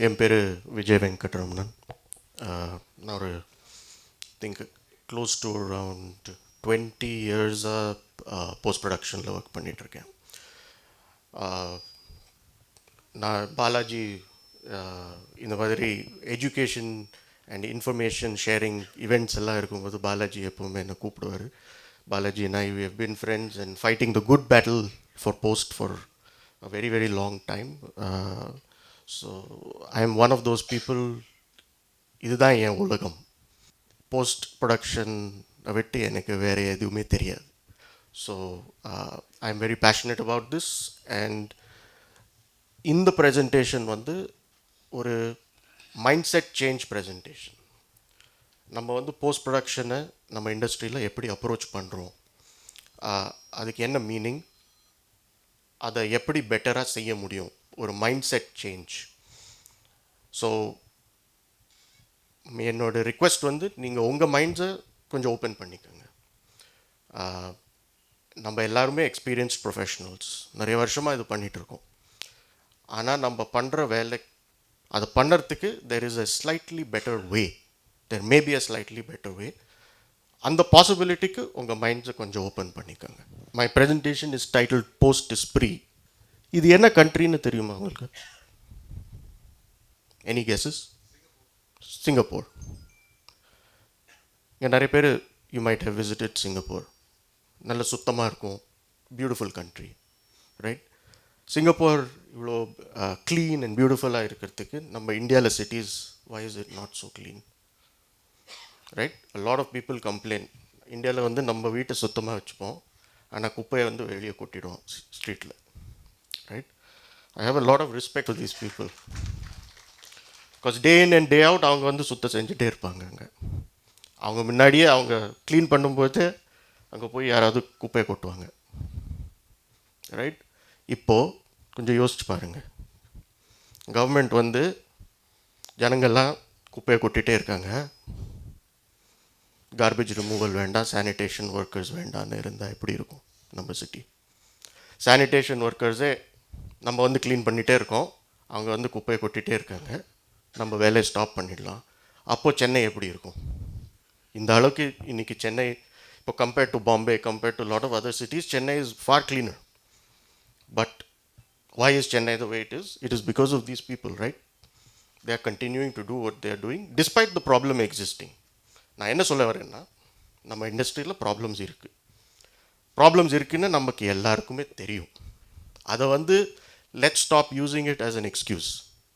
என் பேர் விஜய் வெங்கட்ரமணன். நான் ஒரு திங்க் க்ளோஸ் டு அரவுண்ட் 20 இயர்ஸாக போஸ்ட் ப்ரொடக்ஷனில் ஒர்க் பண்ணிகிட்ருக்கேன். நான் பாலாஜி இந்த மாதிரி education and information sharing events எல்லாம் இருக்கும்போது பாலாஜி எப்போவுமே என்னை கூப்பிடுவார். Balaji and I, we have been friends and fighting the good battle for post for a very, very long time. So I am one of those people. இதுதான் என் உலகம். Post production விட்டு எனக்கு வேறு எதுவுமே தெரியாது. So I am very passionate about this. And இந்த presentation வந்து ஒரு மைண்ட் செட் சேஞ்ச் ப்ரெசன்டேஷன். நம்ம வந்து போஸ்ட் ப்ரொடக்ஷனை நம்ம இண்டஸ்ட்ரியில் எப்படி அப்ரோச் பண்ணுறோம், அதுக்கு என்ன மீனிங், அதை எப்படி பெட்டராக செய்ய முடியும், ஒரு மைண்ட் செட் சேஞ்ச். ஸோ என்னோடய ரிக்வெஸ்ட் வந்து நீங்கள் உங்கள் மைண்ட்ஸை கொஞ்சம் ஓப்பன் பண்ணிக்கோங்க. நம்ம எல்லாருமே எக்ஸ்பீரியன்ஸ்ட் ப்ரொஃபஷனல்ஸ், நிறைய வருஷமாக இது பண்ணிகிட்ருக்கோம். ஆனால் நம்ம பண்ணுற வேலை அதை பண்ணுறதுக்கு there is a slightly better way, there may be a slightly better way. அந்த பாசிபிலிட்டிக்கு உங்கள் மைண்ட்ஸை கொஞ்சம் ஓப்பன் பண்ணிக்கோங்க. My presentation is title post is free. இது என்ன கண்ட்ரின்னு தெரியுமா உங்களுக்கு? Any guesses? சிங்கப்பூர். இங்கே நிறைய பேர் you might have visited Singapore. நல்ல சுத்தமாக இருக்கும், பியூட்டிஃபுல் கண்ட்ரி, ரைட்? சிங்கப்பூர் இவ்வளோ க்ளீன் அண்ட் பியூட்டிஃபுல்லாக இருக்கிறதுக்கு நம்ம இந்தியாவில் cities, why is it not so clean, right? Lot of people complained. இந்தியாவில் வந்து நம்ம வீட்டை சுத்தமாக வச்சுப்போம், ஆனால் குப்பையை வந்து வெளியே கொட்டிடுவோம் ஸ்ட்ரீட்டில், right? I have a lot of respect to these people. Because day in and day out அவங்க வந்து சுத்தம் செஞ்சுட்டே இருப்பாங்க. அங்கே அவங்க முன்னாடியே அவங்க க்ளீன் பண்ணும்போது அங்கே போய் யாராவது குப்பையை கொட்டுவாங்க, ரைட்? இப்போது கொஞ்சம் யோசிச்சு பாருங்கள். கவர்மெண்ட் வந்து ஜனங்கள்லாம் குப்பையை கொட்டிகிட்டே இருக்காங்க, கார்பேஜ் ரிமூவல் வேண்டாம், சானிடேஷன் ஒர்க்கர்ஸ் வேண்டான்னு இருந்தால் எப்படி இருக்கும் நம்ம சிட்டி? சானிடேஷன் ஒர்க்கர்ஸே நம்ம வந்து க்ளீன் பண்ணிகிட்டே இருக்கோம், அவங்க வந்து குப்பையை கொட்டிகிட்டே இருக்காங்க, நம்ம வேலையை ஸ்டாப் பண்ணிடலாம். அப்போது சென்னை எப்படி இருக்கும்? இந்த அளவுக்கு இன்றைக்கி சென்னை, இப்போ compared to Bombay, compared to lot of other cities, Chennai is far cleaner. But why is Chennai the way it is? It is because of these people, right? They are continuing to do what they are doing despite the problem existing. நான் என்ன சொல்ல வரேன்னா, நம்ம இண்டஸ்ட்ரியில் problems இருக்குன்னு நமக்கு எல்லாருக்குமே தெரியும். அதை வந்து let's stop using it as an excuse,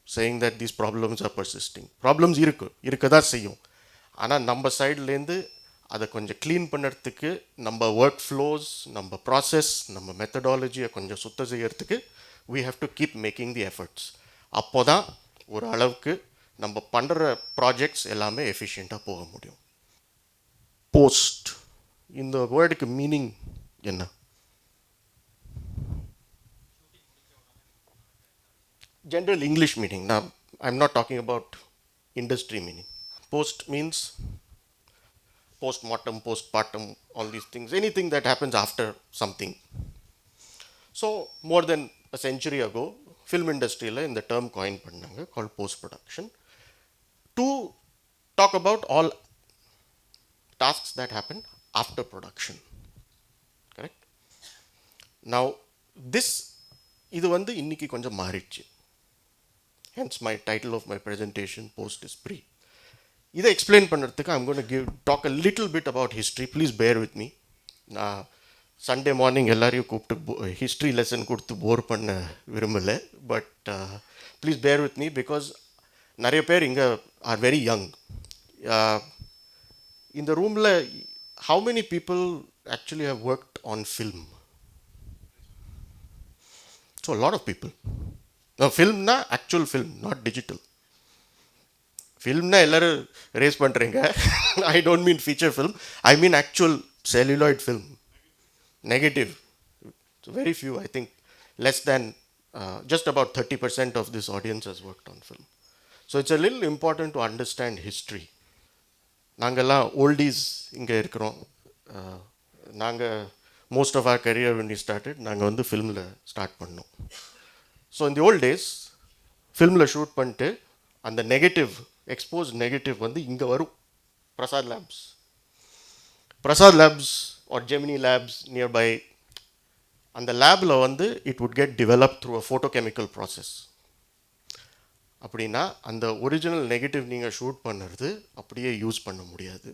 saying that these problems are persisting. Problems இருக்க தான் செய்யும். ஆனால் நம்ம சைட்லேருந்து அதை கொஞ்சம் க்ளீன் பண்ணுறதுக்கு, நம்ம ஒர்க் ஃப்ளோஸ், நம்ம ப்ராசஸ், நம்ம மெத்தடாலஜியை கொஞ்சம் சுத்தம் செய்யறதுக்கு we have to keep making the efforts. அப்போ தான் ஒரு அளவுக்கு நம்ம பண்ணுற ப்ராஜெக்ட்ஸ் எல்லாமே எஃபிஷியண்ட்டாக போக முடியும். போஸ்ட் இந்த வேர்டுக்கு மீனிங் என்ன? General English meaning. Now, I'm not talking about industry meaning. Post means post-mortem, postpartum, all these things, anything that happens after something. So, more than a century ago, film industry la இந்த term coin பண்ணாங்க, called post-production, to talk about all tasks that happen after production. Correct? Now, this இது வந்து இன்னைக்கு கொஞ்சம் மாறிடுச்சு. Hence my title of my presentation, Post is Pre. இதை explain பண்ணுறதுக்கு I'm going to talk a little bit about history. Please bear with me. நான் Sunday morning எல்லாரையும் கூப்பிட்டு ஹிஸ்ட்ரி லெசன் கொடுத்து போர் பண்ண விரும்பலை. But please bear with me, because நிறைய பேர் இங்கே ஆர் வெரி யங். இந்த ரூமில் how many people actually have worked on film? So lot of people. ஃபில்ம்னா ஆக்சுவல் ஃபில்ம், நாட் டிஜிட்டல். ஃபில்ம்னா எல்லோரும் ரேஸ் பண்ணுறீங்க. I don't mean feature film, I mean actual celluloid film. Negative. So very few, I think less than just about 30% of this audience has worked on film. So it's a little important to understand history. நாங்கள்லாம் ஓல்டீஸ் இங்கே இருக்கிறோம். நாங்கள் most of our career when we started, நாங்கள் வந்து ஃபில்மில் start பண்ணோம். So இந்த old days ஃபில்மில் ஷூட் பண்ணிட்டு அந்த நெகட்டிவ் எக்ஸ்போஸ் நெகட்டிவ் வந்து இங்கே வரும் Prasad labs. Prasad labs or Gemini labs nearby அந்த லேபில் வந்து it would get develop through a photochemical process. அப்படின்னா அந்த ஒரிஜினல் நெகட்டிவ் நீங்கள் ஷூட் பண்ணுறது அப்படியே யூஸ் பண்ண முடியாது.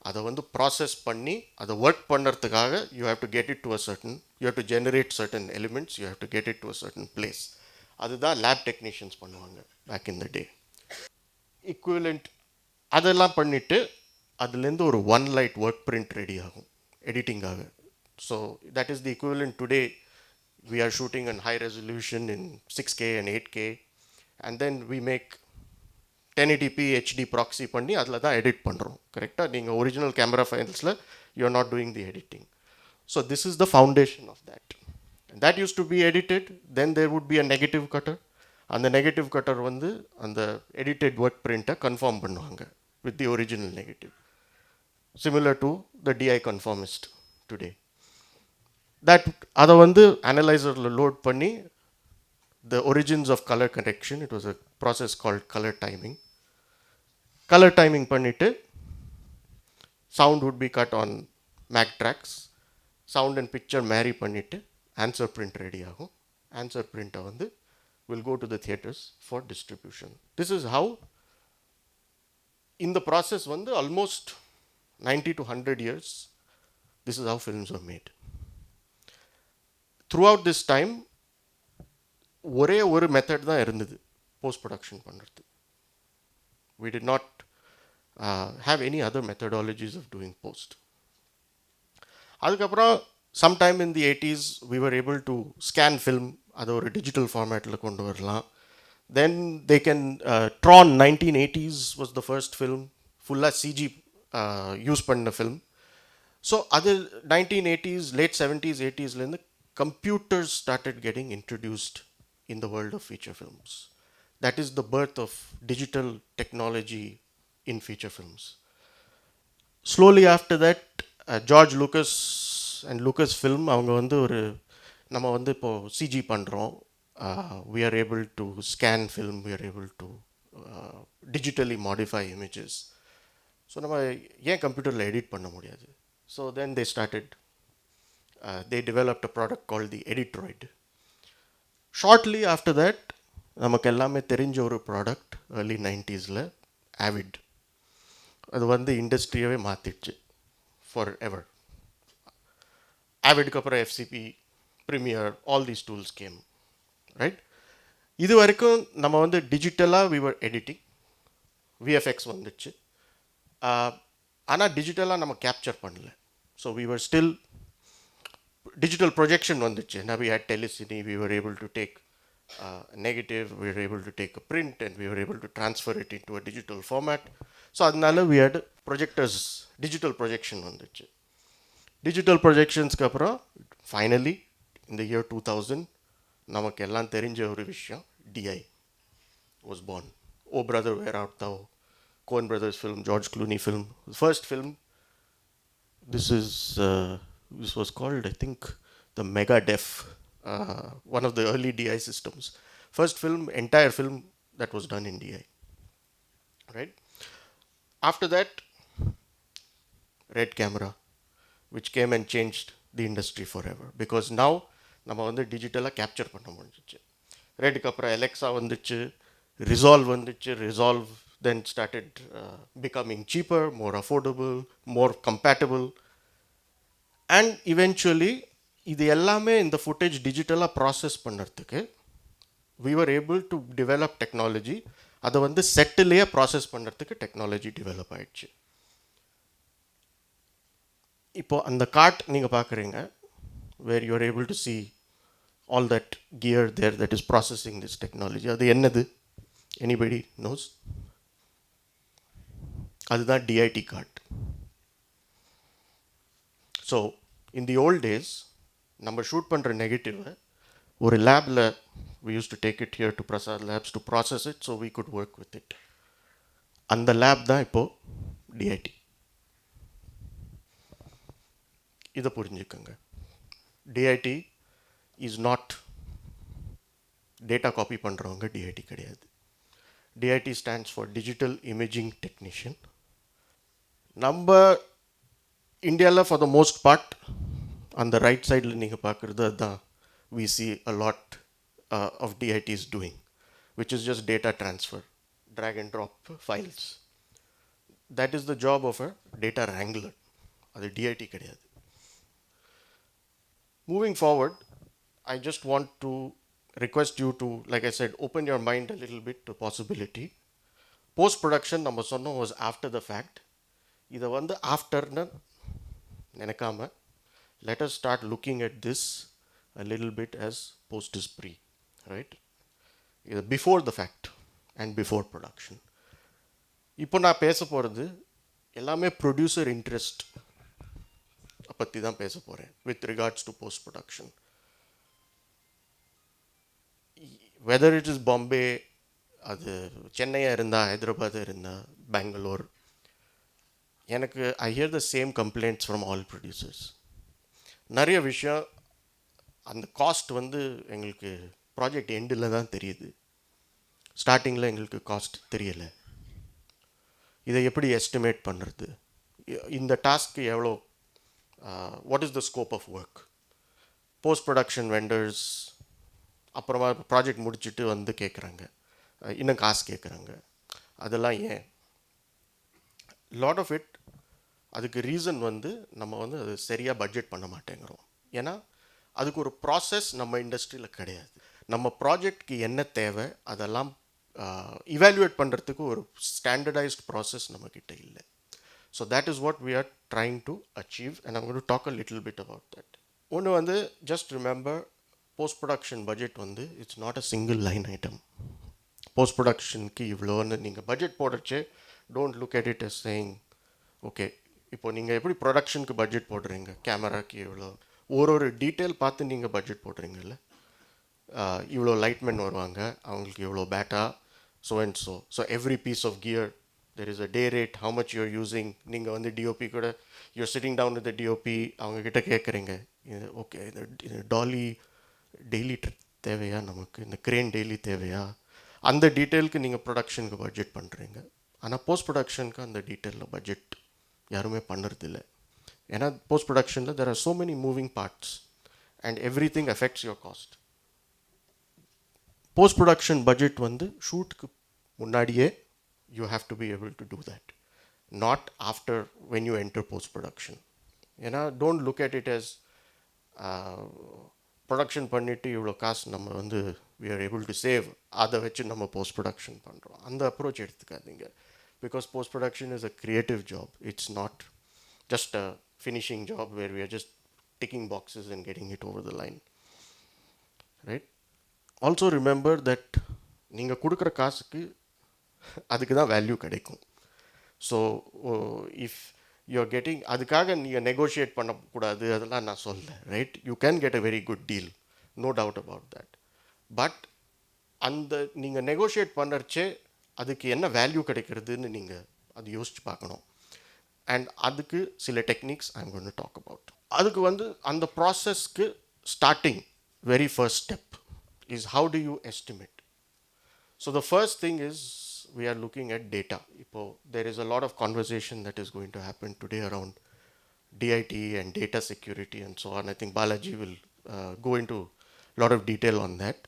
அதை வந்து ப்ராசஸ் பண்ணி அதை ஒர்க் பண்ணுறதுக்காக you have to get it to a certain, you have to generate certain elements, you have to get it to a certain place. அதுதான் லேப் டெக்னீஷியன்ஸ் பண்ணுவாங்க back in the day. Equivalent அதெல்லாம் பண்ணிவிட்டு அதுலேருந்து ஒரு one light work print ready ஆகும் எடிட்டிங்காக. So that is the equivalent today. We are shooting in high resolution in 6K and 8K, and then we make 1080p HD proxy பண்ணி அதில் தான் edit பண்ணுறோம். கரெக்டாக நீங்கள் ஒரிஜினல் கேமரா ஃபைல்ஸில் you are not doing the editing. So this is the foundation of that. That used to be edited, then there would be a negative cutter. அந்த negative cutter வந்து அந்த எடிட்டட் ஒர்க் பிரிண்ட்டை confirm பண்ணுவாங்க with the original negative, similar to the DI conformist today. That அதை வந்து அனலைசரில் load பண்ணி the origins of color correction, it was a process called color timing. Color timing பண்ணிட்டு sound would be cut on Mac tracks, sound and picture marry பண்ணிட்டு answer print ready ஆகும். Answer print வந்து will go to the theaters for distribution. This is how in the process வந்து almost 90 to 100 years this is how films were made. Throughout this time ஒரே ஒரு method தான் இருந்தது post production பண்ணுறது. We did not have any other methodologies of doing post. அதுக்கப்புறம் sometime in the 80s we were able to scan film, அதை ஒரு digital ஃபார்மேட்டில் கொண்டு வரலாம். Then they can Tron 1980s was the first film ஃபுல்லாக CG use பண்ண film. So அது 1980s late 70s 80sலேருந்து computers started getting introduced in the world of feature films. That is the birth of digital technology in feature films. Slowly after that, George Lucas and Lucasfilm அவங்க வந்து ஒரு நம்ம வந்து இப்போது CG பண்ணுறோம், we are able to scan film, we are able to digitally modify images. So நம்ம ஏன் கம்ப்யூட்டரில் எடிட் பண்ண முடியாது? So then they started, they developed a product called the Editroid. Shortly after that நமக்கு எல்லாமே தெரிஞ்ச ஒரு ப்ராடக்ட் ஏர்லி 90sல ஆவிட். அது வந்து இண்டஸ்ட்ரியவே மாற்றிடுச்சு ஃபார் எவர். ஆவிடுக்கு அப்புறம் FCP, premiere, all these tools came, right? இது வரைக்கும் நம்ம வந்து டிஜிட்டலாக we were editing, விஎஃப்எக்ஸ் வந்துடுச்சு. ஆனால் டிஜிட்டலாக நம்ம கேப்சர் பண்ணல. So we were still digital projection வந்துச்சு. Now we had telecine, we were able to take negative, we were able to take a print and we were able to transfer it into a digital format. So அதனால we had projectors, digital projection வந்துச்சு. Digital projectionsக்கு அப்புறம் finally in the year 2000 நமக்கு எல்லாம் தெரிஞ்ச ஒரு விஷயம் DI was born. Oh Brother Where Art Thou, Coen Brothers film, George Clooney film, first film. This was called, I think, the Mega Def, one of the early DI systems. First film, entire film that was done in DI. Right? After that, Red camera, which came and changed the industry forever. Because now, நம்ம வந்து டிஜிட்டலாக capture பண்ண முடிஞ்சிச்சு. ரெட்டுக்கு அப்புறம் Alexa வந்துச்சு, resolve வந்துச்சு. Resolve then started becoming cheaper, more affordable, more compatible. And eventually இது எல்லாமே இந்த ஃபுட்டேஜ் டிஜிட்டலாக ப்ராசஸ் பண்ணுறதுக்கு we were able to develop technology. அதை வந்து செட்டிலேயே ப்ராசஸ் பண்ணுறதுக்கு டெக்னாலஜி டெவலப் ஆயிடுச்சு. இப்போது அந்த கார்ட் நீங்கள் பார்க்குறீங்க, where you are able to see all that gear there that is processing this technology. அது என்னது? Anybody knows? அதுதான் DID card. So in the old days நம்ம ஷூட் பண்ணுற நெகட்டிவை ஒரு லேபில் we used to take it here to Prasad labs to process it so we could work with it. அந்த lab தான் இப்போது டிஐடி. இதை புரிஞ்சுக்கோங்க. DIT is not data copy பண்ணுறவங்க டிஐடி கிடையாது. DIT stands for Digital Imaging Technician. Number India for the most part, on the right side, we see a lot of DIT is doing, which is just data transfer, drag and drop files. That is the job of a data wrangler. That's DIT. Moving forward, I just want to request you to, like I said, open your mind a little bit to possibility. Post-production, was after the fact. This is after, let us start looking at this a little bit as post is pre, right? Before the fact and before production. இப்போ நான் பேச போகிறது எல்லாமே producer interest பற்றி தான் பேச போகிறேன் with regards to post production. Whether it is Bombay, அது சென்னையாக இருந்தால், ஹைதராபாத் இருந்தால், பெங்களூர், எனக்கு I hear the same complaints from all producers. நிறைய விஷயம் அந்த காஸ்ட் எங்களுக்கு ப்ராஜெக்ட் எண்டில் தான் தெரியுது. ஸ்டார்டிங்கில் எங்களுக்கு காஸ்ட் தெரியலை. இதை எப்படி எஸ்டிமேட் பண்ணுறது, இந்த டாஸ்க்கு எவ்வளோ, what is the scope of work, post production vendors அப்புறமா ப்ராஜெக்ட் முடிச்சுட்டு கேட்குறாங்க, இன்னும் காசு கேட்குறாங்க. அதெல்லாம் ஏன்? லாட் ஆஃப் இட் அதுக்கு ரீசன் நம்ம அது சரியாக பட்ஜெட் பண்ண மாட்டேங்கிறோம். ஏன்னா அதுக்கு ஒரு ப்ராசஸ் நம்ம இண்டஸ்ட்ரியில் கிடையாது. நம்ம ப்ராஜெக்ட்க்கு என்ன தேவை அதெல்லாம் evaluate பண்ணுறதுக்கு ஒரு ஸ்டாண்டர்டைஸ்ட் ப்ராசஸ் நம்மக்கிட்ட இல்லை. So that is what we are trying to achieve and I'm going to talk a little bit about that. ஒன்று just remember, post production budget it's not a single line item. Post ப்ரொடக்ஷனுக்கு இவ்வளோன்னு நீங்கள் budget போடுறச்சே don't look at it as saying okay இப்போ நீங்கள் எப்படி ப்ரொடக்ஷனுக்கு budget போடுறீங்க, கேமராக்கு இவ்வளோ, ஒரு டீட்டெயில் பார்த்து நீங்கள் பட்ஜெட் போடுறீங்கல்ல. இவ்வளோ லைட்மென் வருவாங்க, அவங்களுக்கு இவ்வளோ பேட்டா, so and so. So every piece of gear, there is a day rate, how much you're using. நீங்கள் DOP கூட, you're sitting down with the DOP, அவங்க கிட்ட கேட்குறீங்க, ஓகே இந்த டாலி டெய்லி தேவையா, நமக்கு இந்த க்ரேன் டெய்லி தேவையா, அந்த டீட்டெயிலுக்கு நீங்கள் ப்ரொடக்ஷனுக்கு பட்ஜெட் பண்ணுறீங்க. ஆனால் போஸ்ட் ப்ரொடக்ஷனுக்கு அந்த டீட்டெயிலில் பட்ஜெட் யாருமே பண்ணுறதில்ல. ஏன்னா போஸ்ட் ப்ரொடக்ஷனில் there are so many moving parts and everything affects your cost. Post production budget ஷூட்டுக்கு முன்னாடியே you have to be able to do that, not after when you enter post production. ஏன்னா don't look at it as production பண்ணிவிட்டு இவ்வளோ காசு நம்ம we are able to save, அதை வச்சு நம்ம போஸ்ட் ப்ரொடக்ஷன் பண்ணுறோம். அந்த அப்ரோச் எடுத்துக்காதீங்க. Because post production is a creative job, it's not just a finishing job where we are just ticking boxes and getting it over the line, right? Also remember that நீங்கள் கொடுக்குற காசுக்கு அதுக்கு தான் value கிடைக்கும். So if you are getting, அதுக்காக நீங்கள் negotiate பண்ணக்கூடாது அதெல்லாம் நான் சொல்ல, right? You can get a very good deal, no doubt about that. But அந்த நீங்கள் நெகோஷியேட் பண்ணுறச்சே அதுக்கு என்ன வேல்யூ கிடைக்கிறதுன்னு நீங்கள் அது யோசித்து பார்க்கணும். அண்ட் அதுக்கு சில techniques I am going to talk about. அதுக்கு அந்த ப்ராசஸ்க்கு starting very first step is how do you estimate. So the first thing is we are looking at data. There is a lot of conversation that is going to happen today around DIT and data security and so on. I think Balaji will go into a lot of detail on that.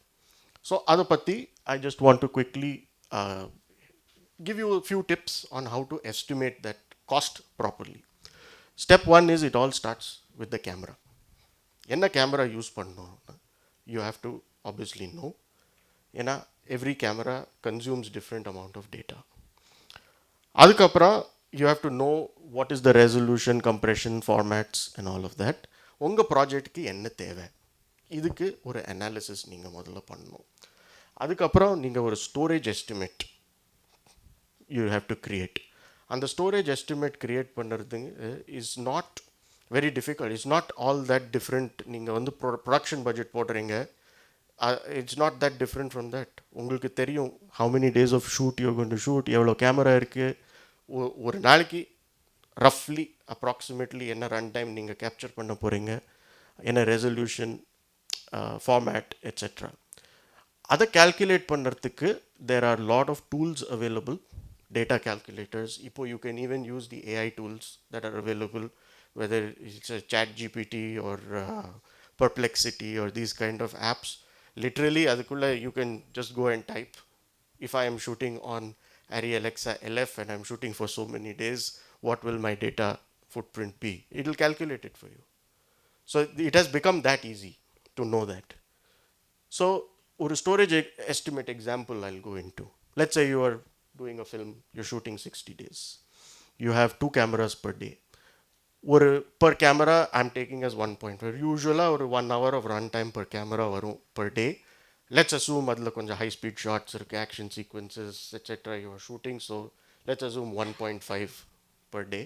So adapati, I just want to quickly give you a few tips on how to estimate that cost properly. Step one is it all starts with the camera. Enna camera use pannom, you have to obviously know. ஏன்னா every camera consumes different amount of data. அதுக்கப்புறம் you have to know what is the resolution, compression, formats and all of that. உங்கள் ப்ராஜெக்ட்டுக்கு என்ன தேவை, இதுக்கு ஒரு analysis நீங்கள் முதல்ல பண்ணணும். அதுக்கப்புறம் நீங்கள் ஒரு storage estimate you have to create. அந்த ஸ்டோரேஜ் எஸ்டிமேட் கிரியேட் பண்ணுறது is not very difficult, it's not all that different. நீங்கள் ப்ரொடக்ஷன் பட்ஜெட் போடுறீங்க, it's not that different from that. உங்களுக்கு தெரியும் how many days of shoot you're going to shoot, எவ்வளோ camera இருக்குது, ஒரு நாளைக்கு ரஃப்லி அப்ராக்சிமேட்லி என்ன ரன் டைம் நீங்கள் கேப்சர் பண்ண போகிறீங்க, என்ன ரெசல்யூஷன், ஃபார்மேட் எட்ஸெட்ரா. அதை calculate பண்ணுறதுக்கு there are lot of tools available, data calculators. இப்போ you can even use the AI tools that are available, whether it's a chat GPT or perplexity or these kind of apps. Literally அதுக்குள்ள you can just go and type, if I am shooting on Arri Alexa LF and I'm shooting for so many days, what will my data footprint be? It will calculate it for you. So it has become that easy to know that. So ஒரு storage estimate example I'll go into. Let's say you are doing a film, you're shooting 60 days. You have 2 cameras per day. ஒரு per camera I'm taking as 1.5. Usually ஒரு 1 hour of run time per camera வரும் per day. Let's assume அதில் கொஞ்சம் high speed shots இருக்கு, action sequences, etc. you are shooting. So let's assume 1.5 per day.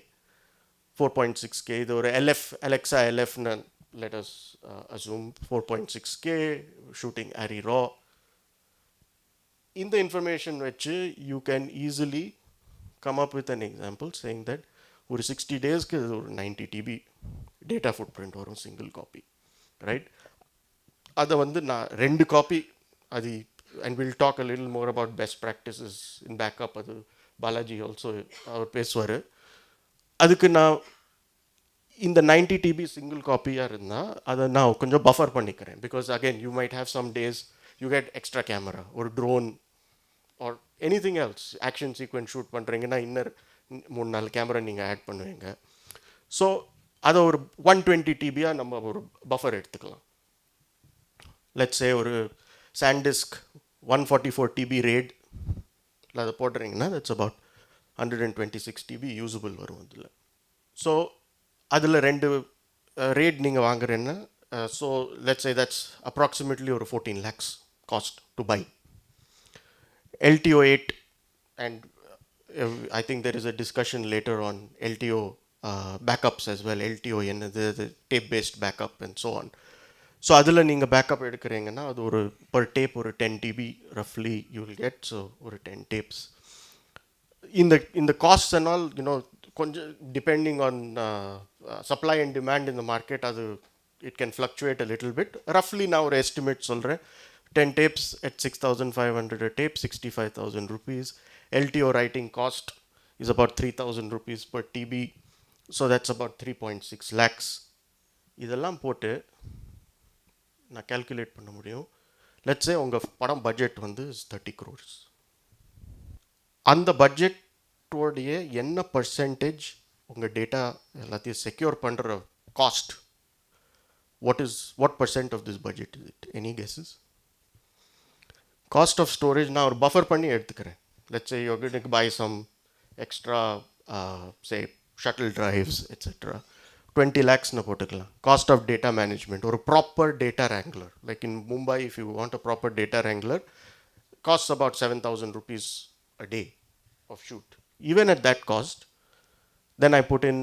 4.6K இது ஒரு LF Alexa LF ன்னு let us assume 4.6K shooting Arri raw. In the information வச்சு you can easily come up with an example saying that ஒரு 60 daysக்கு இது ஒரு 90 TB data footprint வரும் single copy, right? அதை வந்து நான் 2 copy அது, and we'll talk a little more about best practices in backup. அது பாலாஜி also அவர் பேசுவார். அதுக்கு நான் இந்த 90 TB single காப்பியாக இருந்தால் அதை நான் கொஞ்சம் பஃபர் பண்ணிக்கிறேன். Because again you might have some days you get extra camera, ஒரு drone or anything else, action sequence shoot பண்ணுறீங்கன்னா இன்னர் 3-4 கேமரா நீங்கள் ஆட் பண்ணுவீங்க. ஸோ அதை ஒரு 120 TBயாக நம்ம ஒரு பஃபர் எடுத்துக்கலாம். லெட்ஸ் சே ஒரு சாண்டிஸ்க் 144 TB RAID அதை போடுறீங்கன்னா தட்ஸ் அபவுட் 126 TB யூஸபிள் வரும் அதில். ஸோ அதில் 2 RAID நீங்கள் வாங்குறேன்னா, so let's say that's approximately ஒரு 14 lakhs cost to buy. LTO 8, and I think there is a discussion later on LTO backups as well. LTO என்னது, tape based backup and so on. So அதில் நீங்கள் backup எடுக்கிறீங்கன்னா அது ஒரு per tape ஒரு 10 TB roughly you will get. So ஒரு 10 tapes. இந்த costs and all கொஞ்சம் depending on supply and demand in the market, அது it can fluctuate a little bit. ரஃப்லி நான் ஒரு எஸ்டிமேட் சொல்கிறேன். 10 tapes at 6,500 a tape, 65,000 rupees. LTO writing cost is about 3,000 rupees per TB. So that's about 3.6 lakhs. இதெல்லாம் போட்டு நான் calculate பண்ண முடியும். லெட்ஸ் சே உங்கள் படம் பட்ஜெட் வந்து 30 crores. அந்த பட்ஜெட்டோடைய என்ன பர்சன்டேஜ் உங்கள் டேட்டா எல்லாத்தையும் செக்யூர் பண்ணுற cost, what percent of this budget is it? Any guesses? Cost of storage நான் ஒரு பஃபர் பண்ணி எடுத்துக்கிறேன். Let's say you're going to buy some extra say shuttle drives etc. 20 lakhs na போட்டுக்கலாம். Cost of data management, ஒரு proper data wrangler, like in Mumbai if you want a proper data wrangler, costs about 7,000 rupees a day of shoot. Even at that cost, then I put in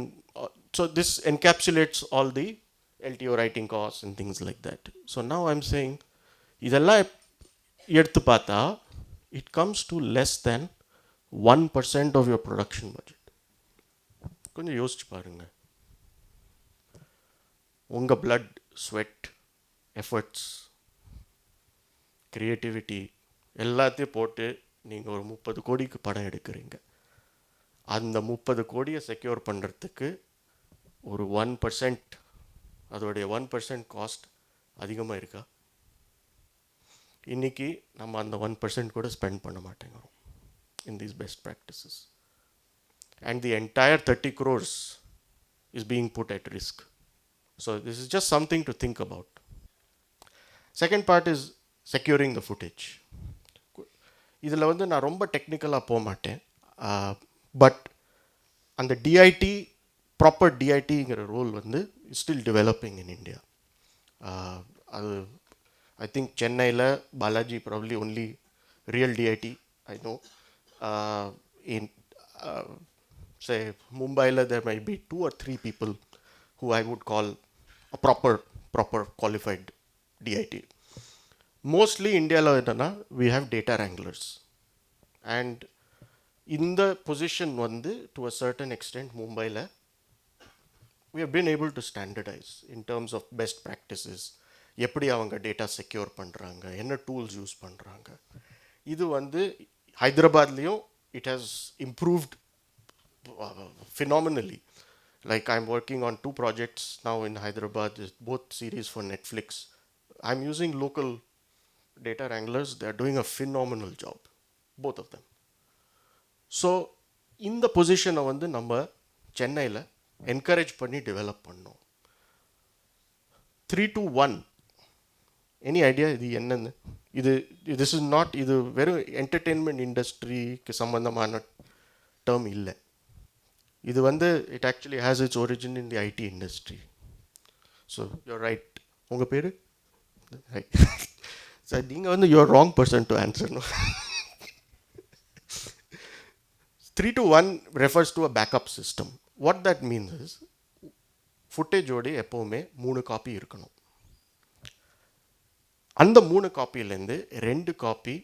so this encapsulates all the LTO writing costs and things like that. So now I'm saying இதெல்லாம் எடுத்து பார்த்தா it comes to less than 1% of your production budget. கொஞ்சம் யோசிச்சு பாருங்க. உங்கள் blood, sweat, efforts, creativity எல்லாத்தையும் போட்டு நீங்கள் ஒரு 30 கோடிக்கு படம் எடுக்கிறீங்க. அந்த 30 கோடியை செக்யூர் பண்ணுறதுக்கு ஒரு 1%, அதோடைய 1% காஸ்ட் அதிகமாக இருக்கா? இன்றைக்கி நம்ம அந்த 1% கூட ஸ்பெண்ட் பண்ண மாட்டேங்கிறோம் in these best practices. And the entire 30 crores is being put at risk. So this is just something to think about. Second part is securing the footage. இதில் வந்து நான் ரொம்ப டெக்னிக்கலாக போக மாட்டேன். பட் அந்த டிஐடி, ப்ராப்பர் டிஐடிங்கிற ரோல் வந்து still developing in India. அது ஐ திங்க் சென்னையில் Balaji probably only real DID I know. In say Mumbai there might be 2 or 3 people who I would call a proper qualified DIT. Mostly India we have data wranglers, and in the position vandu to a certain extent Mumbai we have been able to standardize in terms of best practices எப்படி அவங்க data secure பண்ணுறாங்க, என்ன tools use பண்ணுறாங்க. இது வந்து ஹைதராபாத்லேயும் it has improved phenomenally. Like I'm working on 2 projects now in Hyderabad, both series for Netflix. I'm using local data wranglers. They're doing a phenomenal job, both of them. So இந்த பொசிஷனை வந்து நம்ம சென்னையில் encourage பண்ணி develop பண்ணோம். 3-2-1, any idea இது என்னன்னு? இது திஸ் இஸ் நாட், இது வெறும் என்டர்டெயின்மெண்ட் இண்டஸ்ட்ரிக்கு சம்பந்தமான டேர்ம் இல்லை. இது வந்து it actually has its origin in the IT industry. So you're right. உங்கள் பேர்? சார் நீங்கள் வந்து you're wrong person to answer. 3-1 refers to a backup system. What that means is footage ஓடி எப்போவுமே 3 காப்பி இருக்கணும். அந்த 3 காப்பியிலேருந்து 2 காப்பி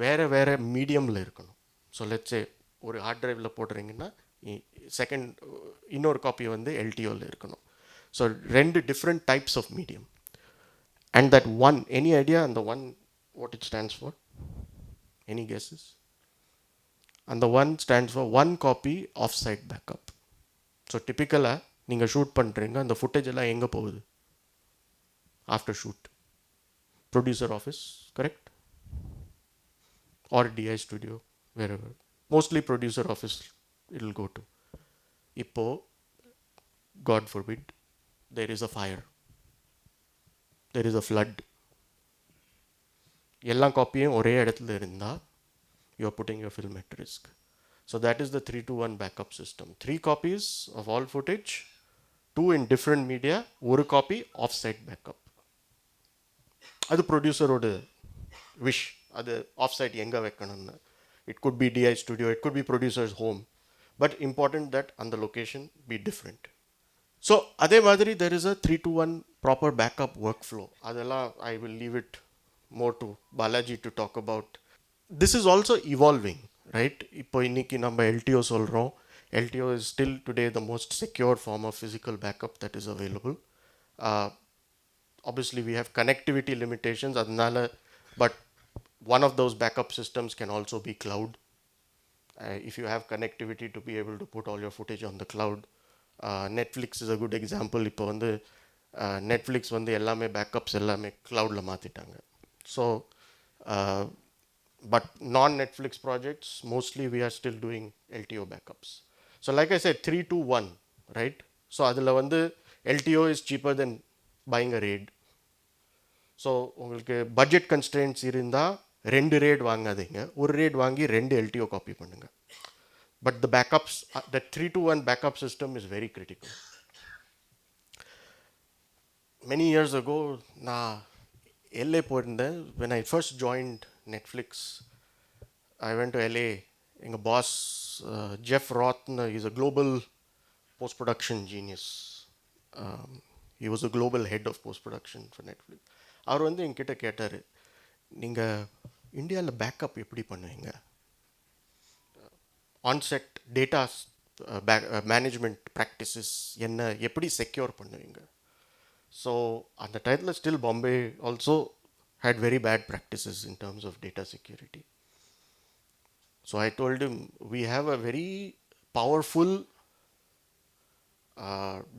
வேறு வேறு மீடியமில் இருக்கணும். ஸோ லெட்ஸே ஒரு ஹார்ட் ட்ரைவில் போடுறீங்கன்னா செகண்ட் இன்னொரு காப்பி வந்து எல்டிஓவில் இருக்கணும். So 2 different types of medium. And that one, any idea அந்த one what it stands for? Any guesses? And the one stands for one copy offsite backup. So typically நீங்கள் shoot பண்ணுறீங்க, அந்த footage எல்லாம் எங்கே போகுது? After shoot producer office, correct? Or DI studio, wherever. Mostly producer office it will go to. இப்போ God forbid there is a fire, there is a flood. எல்லா காப்பியும் ஒரே இடத்துல இருந்தால் you are putting your film at risk. So that is the 3-1 backup system. 3 copies of all footage, 2 in different media, 1 copy offsite backup. அது ப்ரொடியூசரோட wish, அது off-site எங்கே வைக்கணும்னு. It could be DI studio, it could be producer's home, but important that on the location be different. So அதே மாதிரி there is a 3-1 proper backup workflow. அதெல்லாம் I will leave it more to Balaji to talk about. This is also evolving, right? இப்போ இன்னைக்கு நம்ம LTO சொல்கிறோம். LTO is still today the most secure form of physical backup that is available. Obviously we have connectivity limitations, adnala, but one of those backup systems can also be cloud. If you have connectivity to be able to put all your footage on the cloud. Netflix is a good example. இப்போ வந்து Netflix வந்து எல்லாமே backups எல்லாமே க்ளவுடில் மாற்றிட்டாங்க. So but non-Netflix projects, mostly we are still doing LTO backups. So like I said, 3-2-1, right? So adula vandu LTO is cheaper than buying a RAID. So உங்களுக்கு budget constraints இருந்தா 2 RAID வாங்காதீங்க, ஒரு RAID வாங்கி 2 LTO copy பண்ணுங்க. But the backups, the 3-1 backup system is very critical. Many years ago, நான் LA போயிருந்தேன். When I first joined Netflix, I went to LA. எங்கள் pass Jeff Roth is a global post-production genius. He was a global head of post-production for Netflix. அவர் வந்து என்கிட்ட கேட்டார், நீங்கள் இந்தியாவில் backup எப்படி பண்ணுவீங்க? ஆன்செட் டேட்டா மேனேஜ்மெண்ட் ப்ராக்டிசஸ் என்ன, எப்படி செக்யூர் பண்ணுவீங்க? ஸோ அந்த டைத்தில் still Bombay also had very bad practices in terms of data security. So I told him, we have a very powerful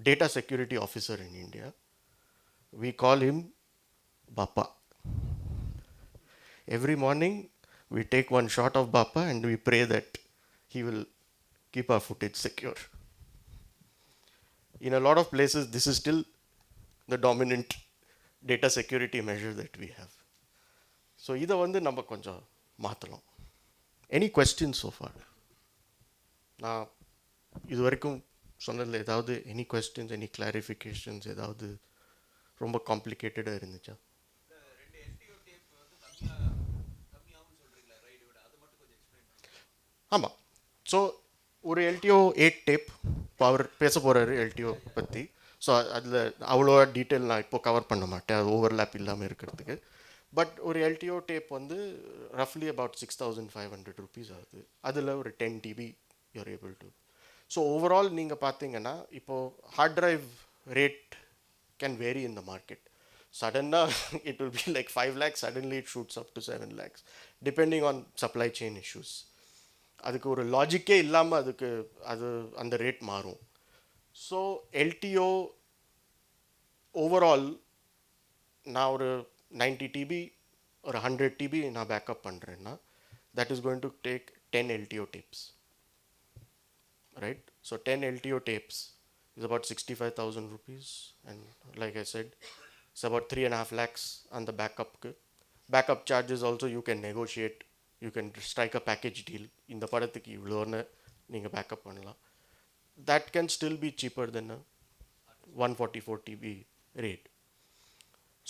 data security officer in India. We call him Bappa. Every morning we take one shot of Bappa and we pray that he will keep our footage secure. In a lot of places this is still the dominant data security measure that we have. So இதை வந்து நம்ம கொஞ்சம் மாற்றலாம். Any questions so far? நான் இது வரைக்கும் சொன்னதில் ஏதாவது எனி questions, any clarifications, ஏதாவது ரொம்ப காம்ப்ளிகேட்டடாக இருந்துச்சா? ஆமாம். ஸோ ஒரு LTO 8 டேப் இப்போ அவர் பேச போகிறாரு LTO பற்றி. ஸோ அதில் அவ்வளோ டீட்டெயில் நான் இப்போ கவர் பண்ண மாட்டேன், அது ஓவர்லேப் இல்லாமல் இருக்கிறதுக்கு. பட் ஒரு LTO டேப் வந்து ரஃப்லி அபவுட் 6,500 rupees ஆகுது. அதில் ஒரு 10 TB you're able to. So overall நீங்கள் பார்த்தீங்கன்னா இப்போது hard drive rate can vary in the market. Suddenly, it will be like 5 lakhs, suddenly it shoots up to 7 lakhs, depending on supply chain issues. அதுக்கு ஒரு லாஜிக்கே இல்லாமல் அதுக்கு அது அந்த rate மாறும். ஸோ எல்டிஓ ஓவரால் நான் ஒரு 90 டிபி ஒரு 100 டிபி நான் பேக்கப் பண்ணுறேன்னா that is going to take 10 LTO tapes, right? So 10 LTO tapes is about 65,000 rupees, and like I said, it's about 3.5 lakhs on the backup. Backup charges also you can negotiate, you can strike a package deal. In the படத்துக்கு இவ்வளோன்னு நீங்கள் backup பண்ணலாம். That can still be cheaper than a 144 TB rate.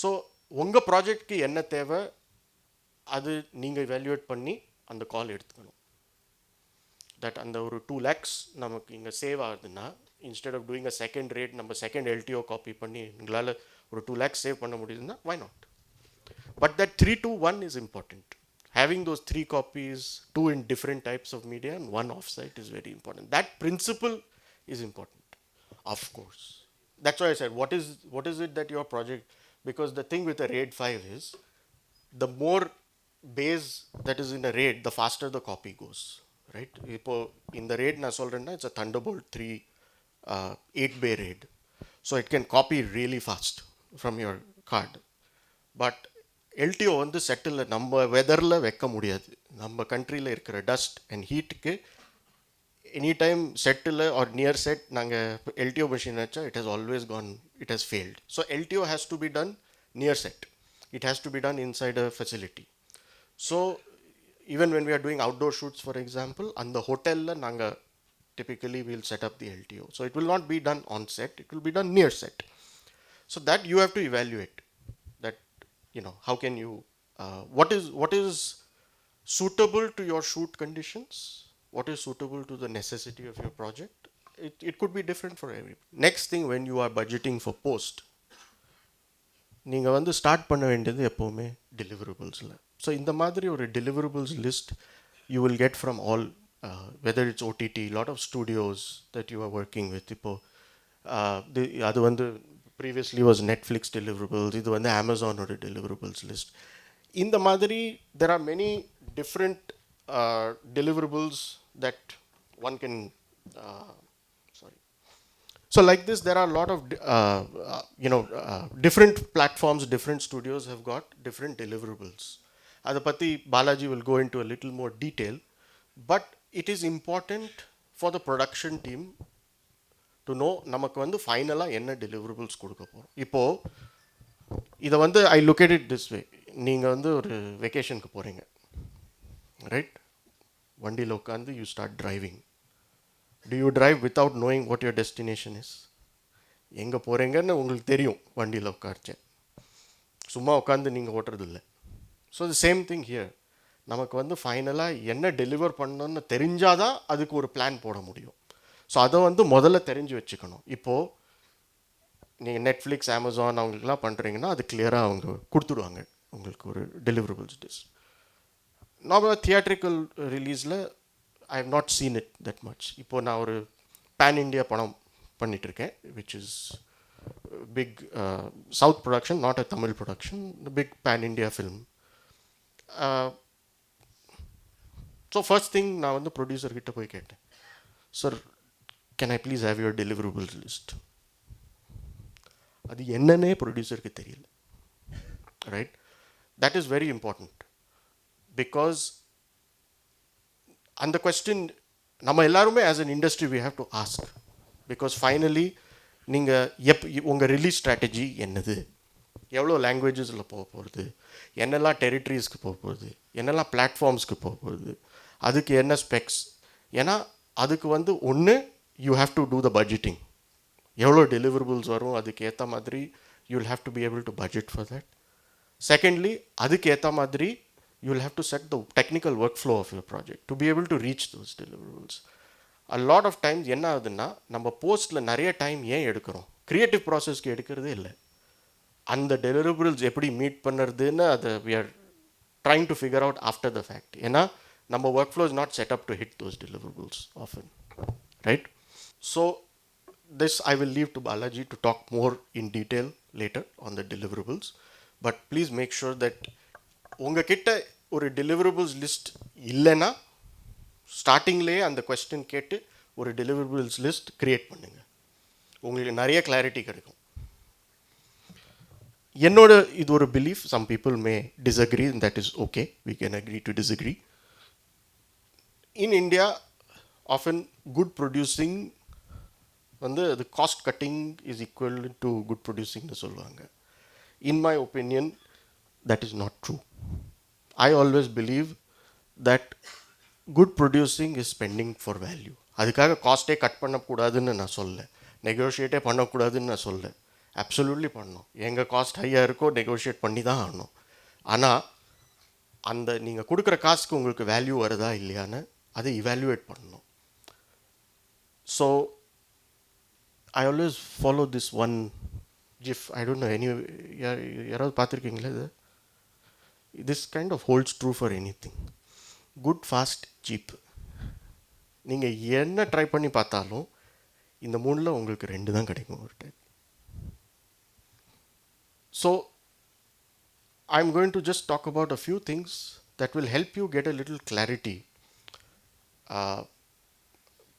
So உங்கள் ப்ராஜெக்ட்க்கு என்ன தேவை அது நீங்கள் evaluate பண்ணி அந்த கால் எடுத்துக்கணும். தட் அந்த ஒரு 2 lakhs நமக்கு இங்கே சேவ் ஆகுதுன்னா, instead of doing a second rate நம்ம செகண்ட் எல்டிஓ காப்பி பண்ணி எங்களால் ஒரு 2 lakhs சேவ் பண்ண முடியுதுன்னா why not? But that 3-to-1 is important. Having those 3 copies, 2 in different types of media and 1 offsite is very important. That principle is important, of course. That's why I said, what is it that your project, because the thing with a RAID 5 is, the more base that is in a RAID, the faster the copy goes, right? In the RAID, it's a Thunderbolt 3 8-bay RAID. So it can copy really fast from your card. But LTO வந்து செட்டில் நம்ம வெதரில் வைக்க முடியாது. நம்ம கண்ட்ரியில் இருக்கிற dust and ஹீட்டுக்கு எனி டைம் செட்டில் ஆர் நியர் செட் நாங்கள் எல்டிஓ மிஷின் வச்சா it has always gone, it has failed. So LTO has to be done near set, it has to be done inside a facility. So even when we are doing outdoor shoots for example, அந்த ஹோட்டலில் நாங்கள் typically we'll set up the LTO. So it will not be done on set, it will be done near set. So that you have to evaluate that, how can you, what is suitable to your shoot conditions, what is suitable to the necessity of your project. It could be different for every. Next thing, when you are budgeting for post, நீங்கள் வந்து start பண்ண வேண்டியது எப்போவுமே deliverablesல. So இந்த மாதிரி ஒரு deliverables list you will get from all, whether it's OTT, lot of studios that you are working with. இப்போ அது வந்து previously was Netflix deliverables, இது வந்து Amazon ஓட deliverables list. இந்த மாதிரி there are many different deliverables that one can, so like this there are a lot of different platforms, different studios have got different deliverables. Adha patti Balaji will go into a little more detail, but it is important for the production team to know namakku vandu finally enna deliverables கொடுக்க போறோம். இப்போ இதை வந்து I look at it this way, நீங்கள் வந்து ஒரு வெக்கேஷனுக்கு போகிறீங்க, right? வண்டியில் உட்காந்து you start driving. Do you drive without knowing what your destination is? எங்கே போகிறீங்கன்னு உங்களுக்கு தெரியும் வண்டியில் உட்கார்ச்சேன், சும்மா உட்காந்து நீங்கள் ஓட்டுறதில்லை. So the same thing here, நமக்கு வந்து ஃபைனலாக என்ன டெலிவர் பண்ணணும்னு தெரிஞ்சாதான் அதுக்கு ஒரு பிளான் போட முடியும். ஸோ அதை வந்து முதல்ல தெரிஞ்சு வச்சுக்கணும். இப்போது நீங்கள் நெட்ஃப்ளிக்ஸ், அமேசான் அவங்களுக்குலாம் பண்ணுறீங்கன்னா அது கிளியராக அவங்க கொடுத்துடுவாங்க உங்களுக்கு ஒரு டெலிவரபிள்ஸ் டிஸ். நார்மலாக தியேட்ரிக்கல் ரிலீஸில் I have not seen it that much. இப்போது நான் ஒரு பேன் இண்டியா படம் பண்ணிகிட்ருக்கேன், which is big south production, not a Tamil production, big pan India film. So first thing நான் வந்து ப்ரொடியூசர்கிட்ட போய் கேட்டேன், sir can I please have your deliverables list. அது என்னன்னே ப்ரொடியூசருக்கு தெரியல, right? That is very important, because அந்த கொஸ்டின் நம்ம எல்லாருமே as an industry we have to ask. Because finally நீங்கள் உங்கள் ரிலீஸ் ஸ்ட்ராட்டஜி என்னது, எவ்வளோ லாங்குவேஜஸில் போக போகிறது, என்னெல்லாம் டெரிட்டரிஸ்க்கு போக போகுது, என்னெல்லாம் பிளாட்ஃபார்ம்ஸ்க்கு போக போகுது, அதுக்கு என்ன ஸ்பெக்ஸ். ஏன்னா அதுக்கு வந்து ஒன்று you have to do the budgeting, எவ்வளோ டெலிவரபிள்ஸ் வரும் அதுக்கு ஏற்ற மாதிரி you will have to be able to budget for that. Secondly அதுக்கு ஏற்ற மாதிரி you will have to set the technical work flow of your project to be able to reach those deliverables. A lot of times என்ன ஆகுதுன்னா, நம்ம போஸ்ட்டில் நிறைய time ஏன் எடுக்கிறோம், க்ரியேட்டிவ் ப்ராசஸ்க்கு எடுக்கிறதே இல்லை. அந்த டெலிவரபிள்ஸ் எப்படி மீட் பண்ணுறதுன்னு அதை we are trying to figure out after the fact. ஏன்னா நம்ம work flow is not set up to hit those deliverables often, right? So this I will leave to Balaji to talk more in detail later on the deliverables. But please make sure that உங்கள் கிட்ட ஒரு deliverables list இல்லைன்னா ஸ்டார்டிங்லேயே அந்த question கேட்டு ஒரு deliverables list create பண்ணுங்க. உங்களுக்கு நிறைய கிளாரிட்டி கிடைக்கும். என்னோட இது ஒரு belief. Some people may disagree, that is okay, we can agree to disagree. In India often good producing வந்து அது cost cutting is equal to good ப்ரொடியூசிங்னு சொல்லுவாங்க. In my opinion that is not true. I always believe that good producing is spending for value. அதுக்காக காஸ்ட்டே cut பண்ணக்கூடாதுன்னு நான் சொல்ல, நெகோஷியேட்டே பண்ணக்கூடாதுன்னு நான் சொல்ல. அப்சல்யூட்லி பண்ணணும். எங்கள் காஸ்ட் ஹையாக இருக்கோ நெகோஷியேட் பண்ணி தான் ஆகணும். ஆனால் அந்த நீங்கள் கொடுக்குற காசுக்கு உங்களுக்கு வேல்யூ வருதா இல்லையான்னு அதை இவாலுவேட் பண்ணணும். So I always follow this one GIF. I don't know any, யாராவது பார்த்துருக்கீங்களா இது? This kind of holds true for any thing. Good, fast, cheap. நீங்கள் என்ன ட்ரை பண்ணி பார்த்தாலும் இந்த மூணில் உங்களுக்கு 2 தான் கிடைக்கும் ஒரு time. So, I'm going to just talk about a few things that will help you get a little clarity.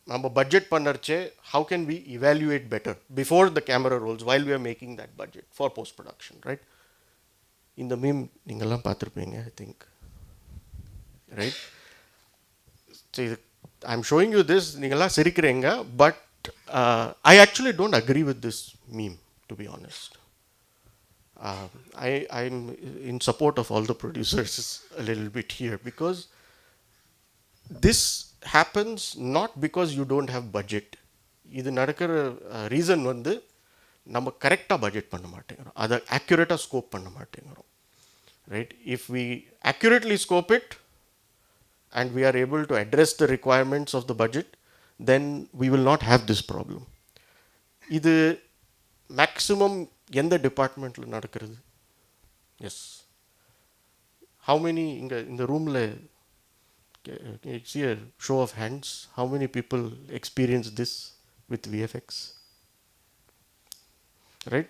நம்ம budget பண்ணறச்சே how can we evaluate better before the camera rolls while we are making that budget for post production, right? இந்த meme நீங்கள்லாம் பார்த்துருப்பீங்க, I think, right? So I'm showing you this, நீங்கள்லாம் சிரிக்கிறீங்க, but I actually don't agree with this meme, to be honest. I'm in support of all the producers a little bit here, because this happens not because you don't have budget. இது நடக்கிற reason வந்து நம்ம கரெக்டாக budget பண்ண மாட்டேங்கிறோம், அதை ஆக்யூரேட்டாக scope பண்ண மாட்டேங்கிறோம், right? If we accurately scope it and we are able to address the requirements of the budget, then we will not have this problem. இது மேக்ஸிமம் எந்த டிபார்ட்மெண்ட்டில் நடக்கிறது? எஸ், ஹவு மெனி இங்கே இந்த ரூமில் see a show of hands, how many people experience this with VFX? Right?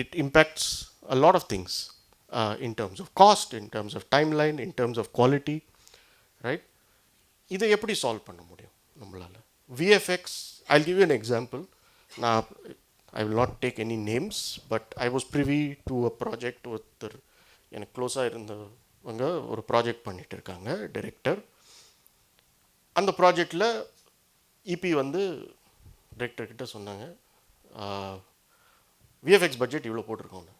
It impacts a lot of things in terms of cost, in terms of timeline, in terms of quality, right? இதை எப்படி solve பண்ண முடியும் நம்மளால்? VFX, I'll give you an example. நான் I will not take any names, but I was privy to a project with எனக்கு க்ளோஸாக இருந்தவங்க ஒரு ப்ராஜெக்ட் பண்ணிகிட்டு இருக்காங்க, டைரக்டர். அந்த ப்ராஜெக்டில் இபி வந்து டைரக்டர்கிட்ட சொன்னாங்க, VFX பட்ஜெட் இவ்வளோ போட்டிருக்கோன்னு.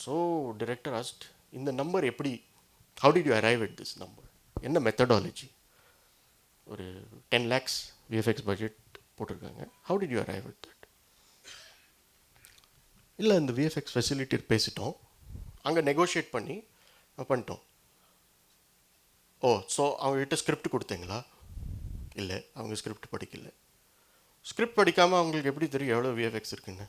ஸோ டைரக்டர் asked, இந்த நம்பர் எப்படி, how did you arrive at this number? என்ன மெத்தடாலஜி? ஒரு 10 lakhs VFX பட்ஜெட் போட்டிருக்காங்க, how did you arrive at that? இல்லை, இந்த VFX ஃபெசிலிட்டி பேசிட்டோம், அங்கே நெகோஷியேட் பண்ணி பண்ணிட்டோம். ஓ, ஸோ அவங்ககிட்ட ஸ்கிரிப்ட் கொடுத்தீங்களா? இல்லை, அவங்க ஸ்கிரிப்ட் படிக்கல. ஸ்கிரிப்ட் படிக்காமல் அவங்களுக்கு எப்படி தெரியும் எவ்வளோ VFX இருக்குன்னு?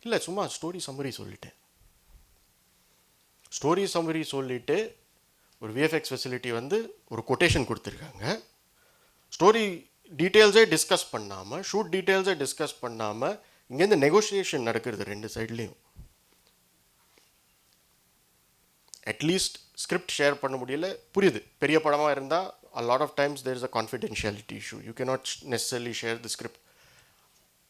இல்லை, சும்மா ஸ்டோரி சம்மரி சொல்லிட்டேன். ஸ்டோரி சம்மரி சொல்லிவிட்டு ஒரு VFX ஃபெசிலிட்டி வந்து ஒரு கொட்டேஷன் கொடுத்துருக்காங்க. ஸ்டோரி டீட்டெயில்ஸே டிஸ்கஸ் பண்ணாமல், ஷூட் டீட்டெயில்ஸே டிஸ்கஸ் பண்ணாமல் இங்கேருந்து நெகோஷியேஷன் நடக்கிறது 2 சைட்லேயும். அட்லீஸ்ட் ஸ்கிரிப்ட் ஷேர் பண்ண முடியல, புரியுது, பெரிய படமாக இருந்தால் a lot of times there is a confidentiality issue. You cannot necessarily share the script.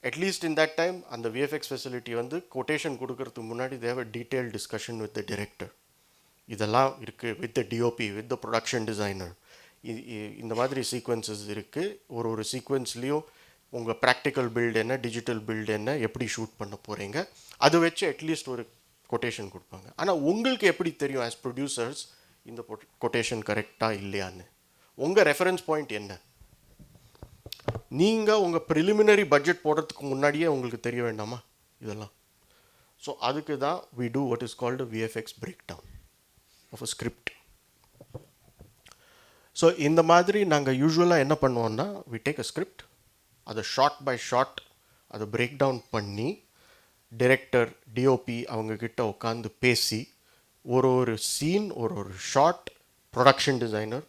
At least in that time, அந்த VFX facility வந்து கொட்டேஷன் கொடுக்கறதுக்கு முன்னாடி they have a detailed discussion with the director. இதெல்லாம் இருக்குது, with the DOP, with the production designer. இந்த மாதிரி sequences இருக்குது. ஒரு சீக்வன்ஸ்லேயும் உங்கள் ப்ராக்டிக்கல் பில்டு என்ன, டிஜிட்டல் பில்டு என்ன, எப்படி ஷூட் பண்ண போகிறீங்க, அதை வச்சு அட்லீஸ்ட் ஒரு கொட்டேஷன் கொடுப்பாங்க. ஆனால் உங்களுக்கு எப்படி தெரியும் ஆஸ் ப்ரொடியூசர்ஸ் இந்த கொட்டேஷன் கரெக்டாக இல்லையான்னு? உங்கள் ரெஃபரன்ஸ் பாயிண்ட் என்ன? நீங்கள் உங்கள் ப்ரிலிமினரி பட்ஜெட் போடுறதுக்கு முன்னாடியே உங்களுக்கு தெரிய வேண்டாமா இதெல்லாம்? ஸோ அதுக்கு தான் we do what is called a VFX breakdown of a script. So இந்த மாதிரி நாங்கள் யூஸ்வலாக என்ன பண்ணுவோம்னா, we take a script, அதை ஷார்ட் பை ஷார்ட் அதை பிரேக் டவுன் பண்ணி டைரக்டர், டிஓபி அவங்கக்கிட்ட உட்காந்து பேசி ஒரு சீன், ஒரு short, production designer,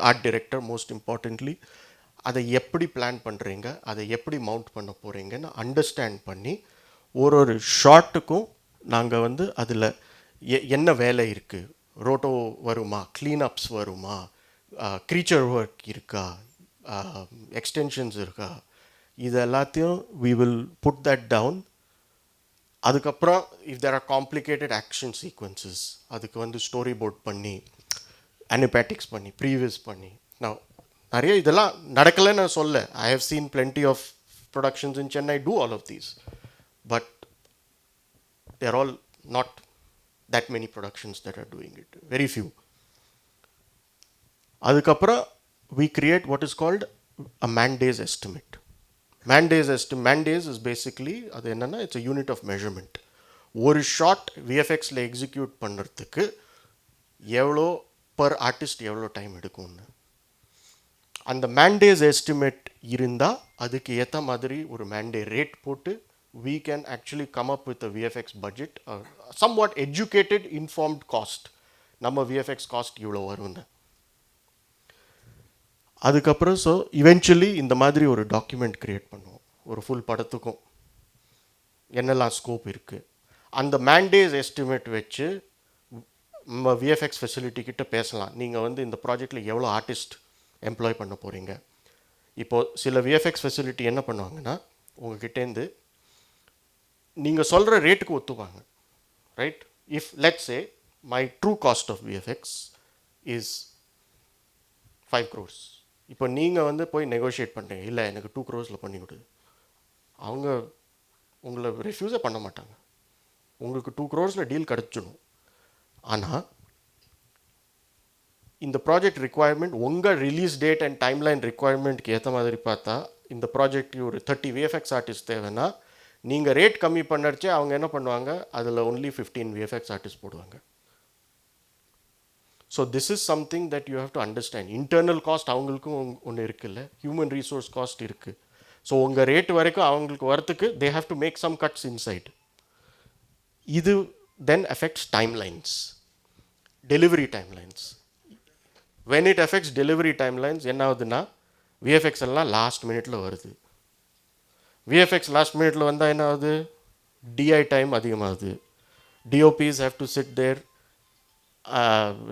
art director most importantly, அதை எப்படி பிளான் பண்ணுறீங்க, அதை எப்படி மவுண்ட் பண்ண போகிறீங்கன்னு அண்டர்ஸ்டாண்ட் பண்ணி ஒரு ஒரு ஷாட்டுக்கும் நாங்கள் வந்து அதில் என்ன வேலை இருக்குது, ரோட்டோ வருமா, க்ளீனப்ஸ் வருமா, க்ரீச்சர் ஒர்க் இருக்கா, எக்ஸ்டென்ஷன்ஸ் இருக்கா, இது எல்லாத்தையும் we will put that down. அதுக்கப்புறம் if there are complicated action sequences அதுக்கு வந்து ஸ்டோரி போர்ட் பண்ணி அனிபேட்டிக்ஸ் பண்ணி ப்ரீவியஸ் பண்ணி நான் நிறைய இதெல்லாம் நடக்கலைன்னு நான் சொல்ல. I have seen plenty of productions in Chennai do all of these, but they are all not that many productions that are doing it, very few. அதுக்கப்புறம் we create what is called a man days estimate. Man days is basically அது என்னன்னா it's a unit of measurement. ஒரு shot விஎஃப்எக்ஸில் execute பண்ணுறதுக்கு எவ்வளோ per artist எவ்வளோ time எடுக்கும்னு அந்த man days estimate இருந்தால் அதுக்கு ஏற்ற மாதிரி ஒரு மேண்டே ரேட் போட்டு we can actually come up with a VFX budget, somewhat educated informed cost. நம்ம VFX cost இவ்வளோ வரும்னு. அதுக்கப்புறம் ஸோ இவென்ச்சுவலி இந்த மாதிரி ஒரு டாக்குமெண்ட் க்ரியேட் பண்ணுவோம். ஒரு ஃபுல் படத்துக்கும் என்னெல்லாம் ஸ்கோப் இருக்குது அந்த மேண்டேஸ் எஸ்டிமேட் வச்சு நம்ம விஎஃப்எக்ஸ் ஃபெசிலிட்டி கிட்ட பேசலாம். நீங்கள் வந்து இந்த ப்ராஜெக்டில் எவ்வளோ ஆர்டிஸ்ட் எம்ப்ளாய் பண்ண போகிறீங்க. இப்போது சில விஎஃப்எக்ஸ் ஃபெசிலிட்டி என்ன பண்ணுவாங்கன்னா உங்ககிட்டேருந்து நீங்கள் சொல்கிற ரேட்டுக்கு ஒத்துவாங்க. Right, if let's say my true cost of VFX is 5 crores. இப்போ நீங்கள் வந்து போய் நெகோஷியேட் பண்ணுறீங்க, இல்லை எனக்கு 2 crores பண்ணி கொடு, அவங்க உங்களை ரெஃப்யூஸே பண்ண மாட்டாங்க. உங்களுக்கு 2 crores டீல் கிடச்சிடும். ஆனால் இந்த ப்ராஜெக்ட் ரிக்குவயர்மெண்ட் உங்கள் ரிலீஸ் டேட் அண்ட் டைம்லைன் ரிக்குவயர்மெண்ட்க்கு ஏற்ற மாதிரி பார்த்தா இந்த ப்ராஜெக்ட் ஒரு 30 விஎஃப்எக்ஸ் ஆர்டிஸ்ட் தேவைன்னா நீங்கள் ரேட் கம்மி பண்ணறச்சே அவங்க என்ன பண்ணுவாங்க, அதில் ஒன்லி 15 விஎஃப்எக்ஸ் ஆர்டிஸ்ட் போடுவாங்க. So this is something that you have to understand. Internal cost அவங்களுக்கும் ஒன்று இருக்குல்ல, ஹியூமன் ரிசோர்ஸ் காஸ்ட் இருக்குது. ஸோ உங்கள் ரேட் வரைக்கும் அவங்களுக்கு வரத்துக்கு they have to make some cuts inside. இது then affects timelines, delivery timelines. When it affects delivery timelines என்ன ஆகுதுன்னா விஎஃப்எக்ஸ் எல்லாம் லாஸ்ட் மினிட்ல வருது. விஎஃப்எக்ஸ் லாஸ்ட் மினிட்ல வந்தால் என்ன ஆகுது, டிஐ டைம் அதிகமாகுது. DOPs have to sit there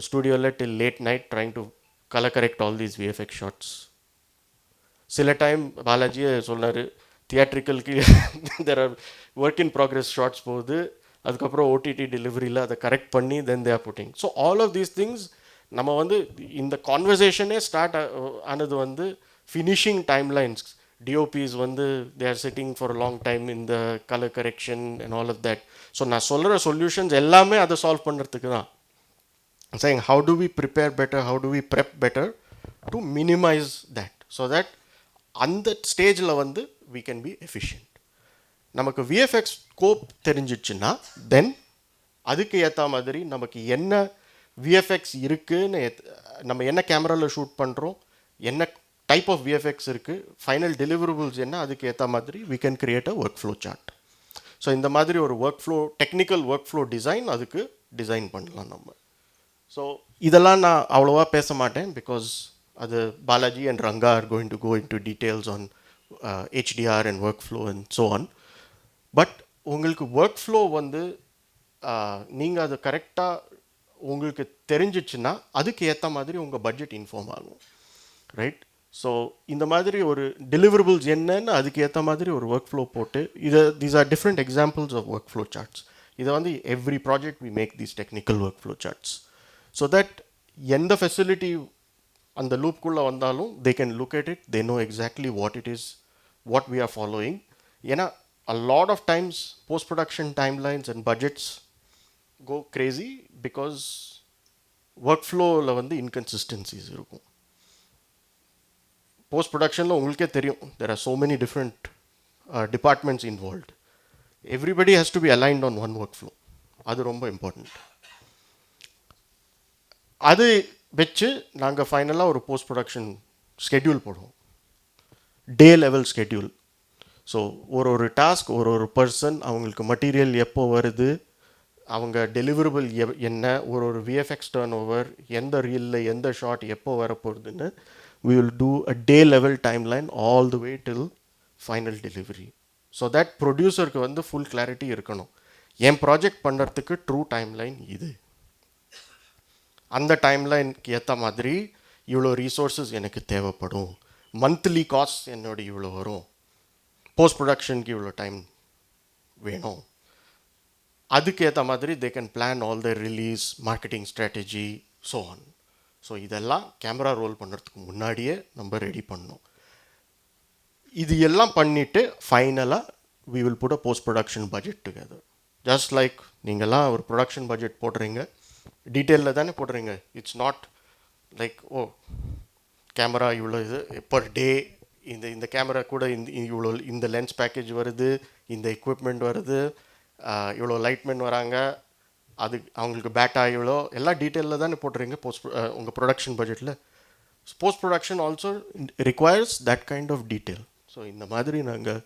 ஸ்டூடியோவில் till late night trying to color correct all these VFX shots. சில டைம் பாலாஜியே சொன்னார், தியேட்ரிக்கலுக்கு there are work in progress shots போகுது, அதுக்கப்புறம் ஓடிடி டெலிவரியில் அதை கரெக்ட் பண்ணி then they are putting. So all of these things நம்ம வந்து இந்த கான்வர்சேஷனே ஸ்டார்ட் ஆனது வந்து ஃபினிஷிங் டைம்லைன்ஸ். டிஓபிஸ் வந்து they are sitting for long time இந்த colour correction and all of that. So நான் சொல்கிற சொல்யூஷன்ஸ் எல்லாமே அதை சால்வ் பண்ணுறதுக்கு தான். Saying how do we prepare better, how do we prep better to minimize that, so that அந்த ஸ்டேஜில் வந்து we can be efficient. நமக்கு விஎஃப்எக்ஸ் ஸ்கோப் தெரிஞ்சிச்சுன்னா தென் அதுக்கு ஏற்ற மாதிரி நமக்கு என்ன விஎஃப்எக்ஸ் இருக்குன்னு, நம்ம என்ன கேமராவில் ஷூட் பண்ணுறோம், என்ன டைப் ஆஃப் விஎஃப்எக்ஸ் இருக்குது, ஃபைனல் டெலிவரபிள்ஸ் என்ன, அதுக்கு ஏற்ற மாதிரி we can create a workflow chart. So இந்த மாதிரி ஒரு work flow, technical work flow design அதுக்கு டிசைன் பண்ணலாம் நம்ம. ஸோ இதெல்லாம் நான் அவ்வளோவா பேச மாட்டேன், பிகாஸ் அது Balaji and Ranga are going to go into details on HDR and work flow and so on. But உங்களுக்கு ஒர்க் ஃப்ளோ வந்து நீங்கள் அது கரெக்டாக உங்களுக்கு தெரிஞ்சிச்சுன்னா அதுக்கு ஏற்ற மாதிரி உங்கள் பட்ஜெட் இன்ஃபார்ம் ஆகும். ரைட், ஸோ இந்த மாதிரி ஒரு டெலிவரபிள்ஸ் என்னன்னு அதுக்கு ஏற்ற மாதிரி ஒரு ஒர்க் ஃப்ளோ போட்டு these are different examples of work flow charts. இதை வந்து every project we make these technical work flow charts. So that எந்த ஃபெசிலிட்டி அந்த லூப்குள்ளே வந்தாலும் they can look at it, they know exactly what it is, what we are following. ஏன்னா a lot of times post production timelines and budgets go crazy because workflowல வந்து inconsistencies இருக்கும். Post ப்ரொடக்ஷனில் உங்களுக்கே தெரியும், there are so many different departments involved. Everybody has to be aligned on one workflow. அது ரொம்ப important. அது வச்சு நாங்கள் ஃபைனலாக ஒரு போஸ்ட் ப்ரொடக்ஷன் ஸ்கெட்யூல் போடுவோம், டே லெவல் ஸ்கெட்யூல். ஸோ ஒரு டாஸ்க், ஒரு பர்சன், அவங்களுக்கு மெட்டீரியல் எப்போ வருது, அவங்க டெலிவரபிள் என்ன, ஒரு விஎஃப்எக்ஸ் டர்ன் ஓவர், எந்த ரீலில் எந்த ஷாட் எப்போ வரப்போகுதுன்னு we will do a day level timeline all the way till final delivery. So that producer க்கு வந்து full clarity இருக்கணும். என் ப்ராஜெக்ட் பண்ணுறதுக்கு ட்ரூ டைம்லைன் இது, அந்த டைம்லைனுக்கு ஏற்ற மாதிரி இவ்வளோ ரீசோர்ஸஸ் எனக்கு தேவைப்படும், மந்த்லி காஸ்ட் என்னோட இவ்வளோ வரும், போஸ்ட் ப்ரொடக்ஷனுக்கு இவ்வளோ டைம் வேணும், அதுக்கேற்ற மாதிரி they can plan all the release, marketing strategy, so on. So இதெல்லாம் கேமரா ரோல் பண்ணுறதுக்கு முன்னாடியே நம்ம ரெடி பண்ணணும். இது எல்லாம் பண்ணிவிட்டு ஃபைனலாக we will put a post production budget together. Just like நீங்கள்லாம் ஒரு ப்ரொடக்ஷன் பட்ஜெட் போடுறீங்க, டீட்டெயிலில் தானே போடுறீங்க. It's not like oh camera இவ்வளோ இது பர் டே, இந்த கேமரா கூட இவ்வளோ இந்த லென்ஸ் பேக்கேஜ் வருது, இந்த எக்யூப்மெண்ட் வருது, இவ்வளோ லைட்மென் வராங்க, அது அவங்களுக்கு பேட்டா இவ்வளோ, எல்லாம் டீட்டெயிலில் தானே போடுறீங்க உங்கள் ப்ரொடக்ஷன் பட்ஜெட்டில். Post production also requires that kind of detail. So இந்த மாதிரி நாங்கள்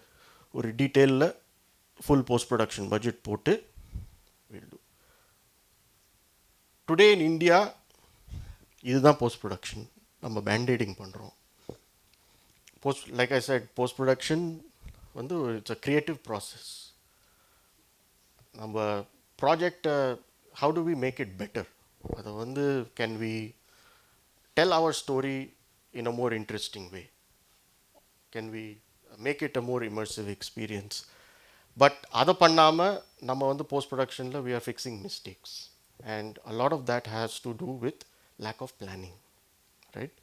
ஒரு டீட்டெயிலில் ஃபுல் போஸ்ட் ப்ரொடக்ஷன் பட்ஜெட் போட்டு will do. Today in India இதுதான் போஸ்ட் ப்ரொடக்ஷன். நம்ம பேண்டேடிங் பண்ணுறோம். Like I said, post production வந்து இட்ஸ் அ க்ரியேட்டிவ் ப்ராசஸ். நம்ம ப்ராஜெக்டை how to we make it better, அதை வந்து can we tell our story in a more interesting way, can we make it a more immersive experience. But அதை பண்ணாமல் நம்ம வந்து post ப்ரொடக்ஷனில் we are fixing mistakes, and a lot of that has to do with lack of planning, right?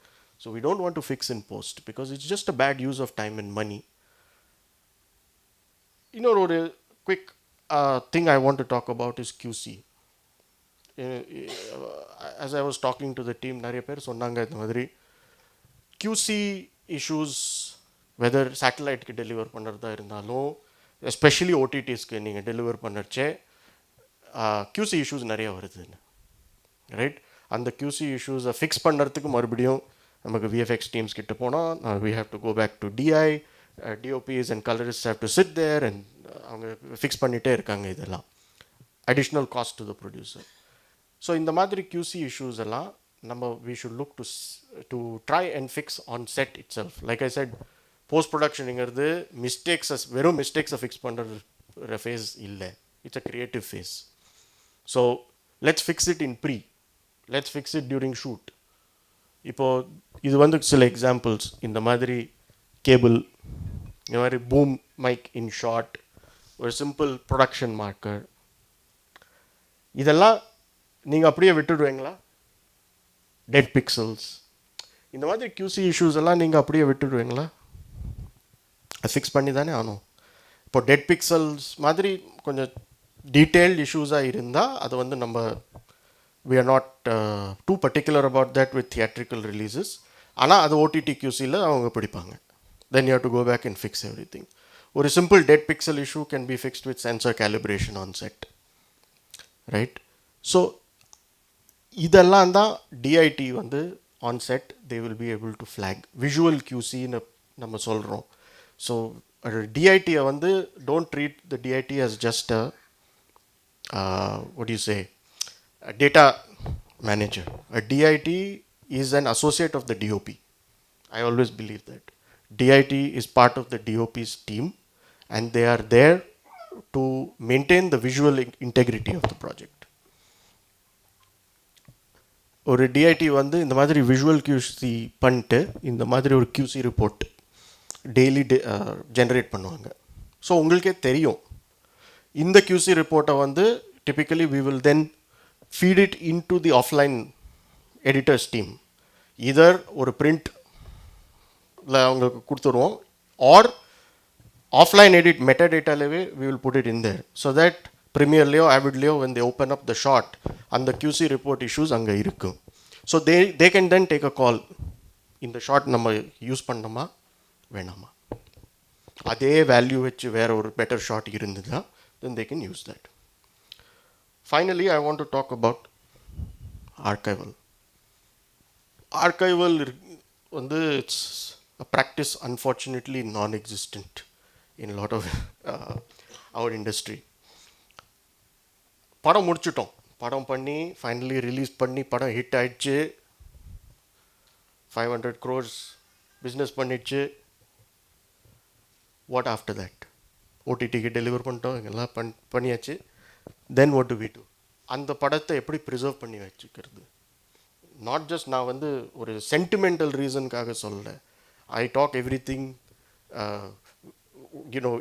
So we don't want to fix in post because it's just a bad use of time and money. இன்னொரு ஒரு quick thing I want to talk about is QC. As I was talking to the team, நிறைய பேர் சொன்னாங்க இந்த மாதிரி QC issues, weather சேட்டலைட்டுக்கு deliver பண்ணுறதா இருந்தாலும், especially ஓடிடிஸ்க்கு நீங்கள் டெலிவர் பண்ணச்சே QC இஷ்யூஸ் நிறைய வருதுன்னு, ரைட்? அந்த QC இஷ்யூஸை ஃபிக்ஸ் பண்ணுறதுக்கு மறுபடியும் நமக்கு VFX டீம்ஸ் கிட்ட போனால் we have to go back to DI, DOPs and colorists have to sit there and அவங்க ஃபிக்ஸ் பண்ணிகிட்டே இருக்காங்க. இதெல்லாம் additional cost to the producer. So இந்த மாதிரி QC இஷ்யூஸ் எல்லாம் நம்ம we should look to try and fix on set itself. Like I said, post ப்ரொடக்ஷனுங்கிறது வெறும் மிஸ்டேக்ஸை ஃபிக்ஸ் பண்ணுற ஃபேஸ் இல்லை, it's a creative phase. So let's fix it in pre, let's fix it during shoot. இப்போது இது வந்து சில examples, இந்த மாதிரி கேபிள், இந்த மாதிரி பூம் மைக் இன் ஷார்ட், ஒரு சிம்பிள் ப்ரொடக்ஷன் மார்க்கர், இதெல்லாம் நீங்கள் அப்படியே விட்டுடுவீங்களா? டெட் பிக்சல்ஸ், இந்த மாதிரி QC இஷ்யூஸ் எல்லாம் நீங்கள் அப்படியே விட்டுடுவீங்களா? ஃபிக்ஸ் பண்ணி தானே ஆகணும். இப்போ டெட் பிக்சல்ஸ் மாதிரி கொஞ்சம் டீட்டெயில்டு இஷ்யூஸாக இருந்தால் அதை வந்து நம்ம we are not too particular about that with theatrical releases. ஆனால் அது OTT QCயில் அவங்க பிடிப்பாங்க. Then you have to go back and fix everything. ஒரு simple dead pixel issue can be fixed with sensor calibration on set, right? So இதெல்லாம் தான் DIT வந்து on set they will be able to flag. Visual QCன்னு நம்ம சொல்கிறோம். So DIT வந்து don't treat the DIT as just a what do you say, a data manager. A DIT is an associate of the DOP. I always believe that. DIT is part of the DOP's team and they are there to maintain the visual integrity of the project. ஒரு DIT வந்து இந்த மாதிரி visual QC பண்ணிட்டு இந்த மாதிரி ஒரு QC report daily generate பண்ணுவாங்க. So உங்களுக்கே தெரியும், இந்த QC ரிப்போர்ட்டை வந்து typically we will then feed it into the offline editors team. Either ஒரு printல அவங்களுக்கு கொடுத்துருவோம், or offline edit metadataலவே we will put it in there so that Premierலையோ Avidலையோ when they open up the shot அந்த QC report issues அங்கே இருக்கும். So they can then take a call, இந்த shot நம்ம use பண்ணோமா வேணாமா, அதே வேல்யூ வச்சு வேற ஒரு பெட்டர் ஷாட் இருந்ததுன்னா then they can use that. Finally, I want to talk about archival. Archival வந்து it's a practice unfortunately non-existent in a lot of our industry. படம் முடிச்சிட்டோம், படம் பண்ணி ஃபைனலி ரிலீஸ் பண்ணி படம் ஹிட் ஆயிடுச்சு, 500 crores பிஸ்னஸ் பண்ணிடுச்சு. What after that? ஓடிடிக்கு டெலிவர் பண்ணிட்டோம், எல்லாம் பண்ணியாச்சு. Then what do we do? அந்த படத்தை எப்படி ப்ரிசர்வ் பண்ணி வச்சுக்கிறது? நாட் ஜஸ்ட் நான் வந்து ஒரு சென்டிமெண்டல் ரீசனுக்காக சொல்லலை. I talk everything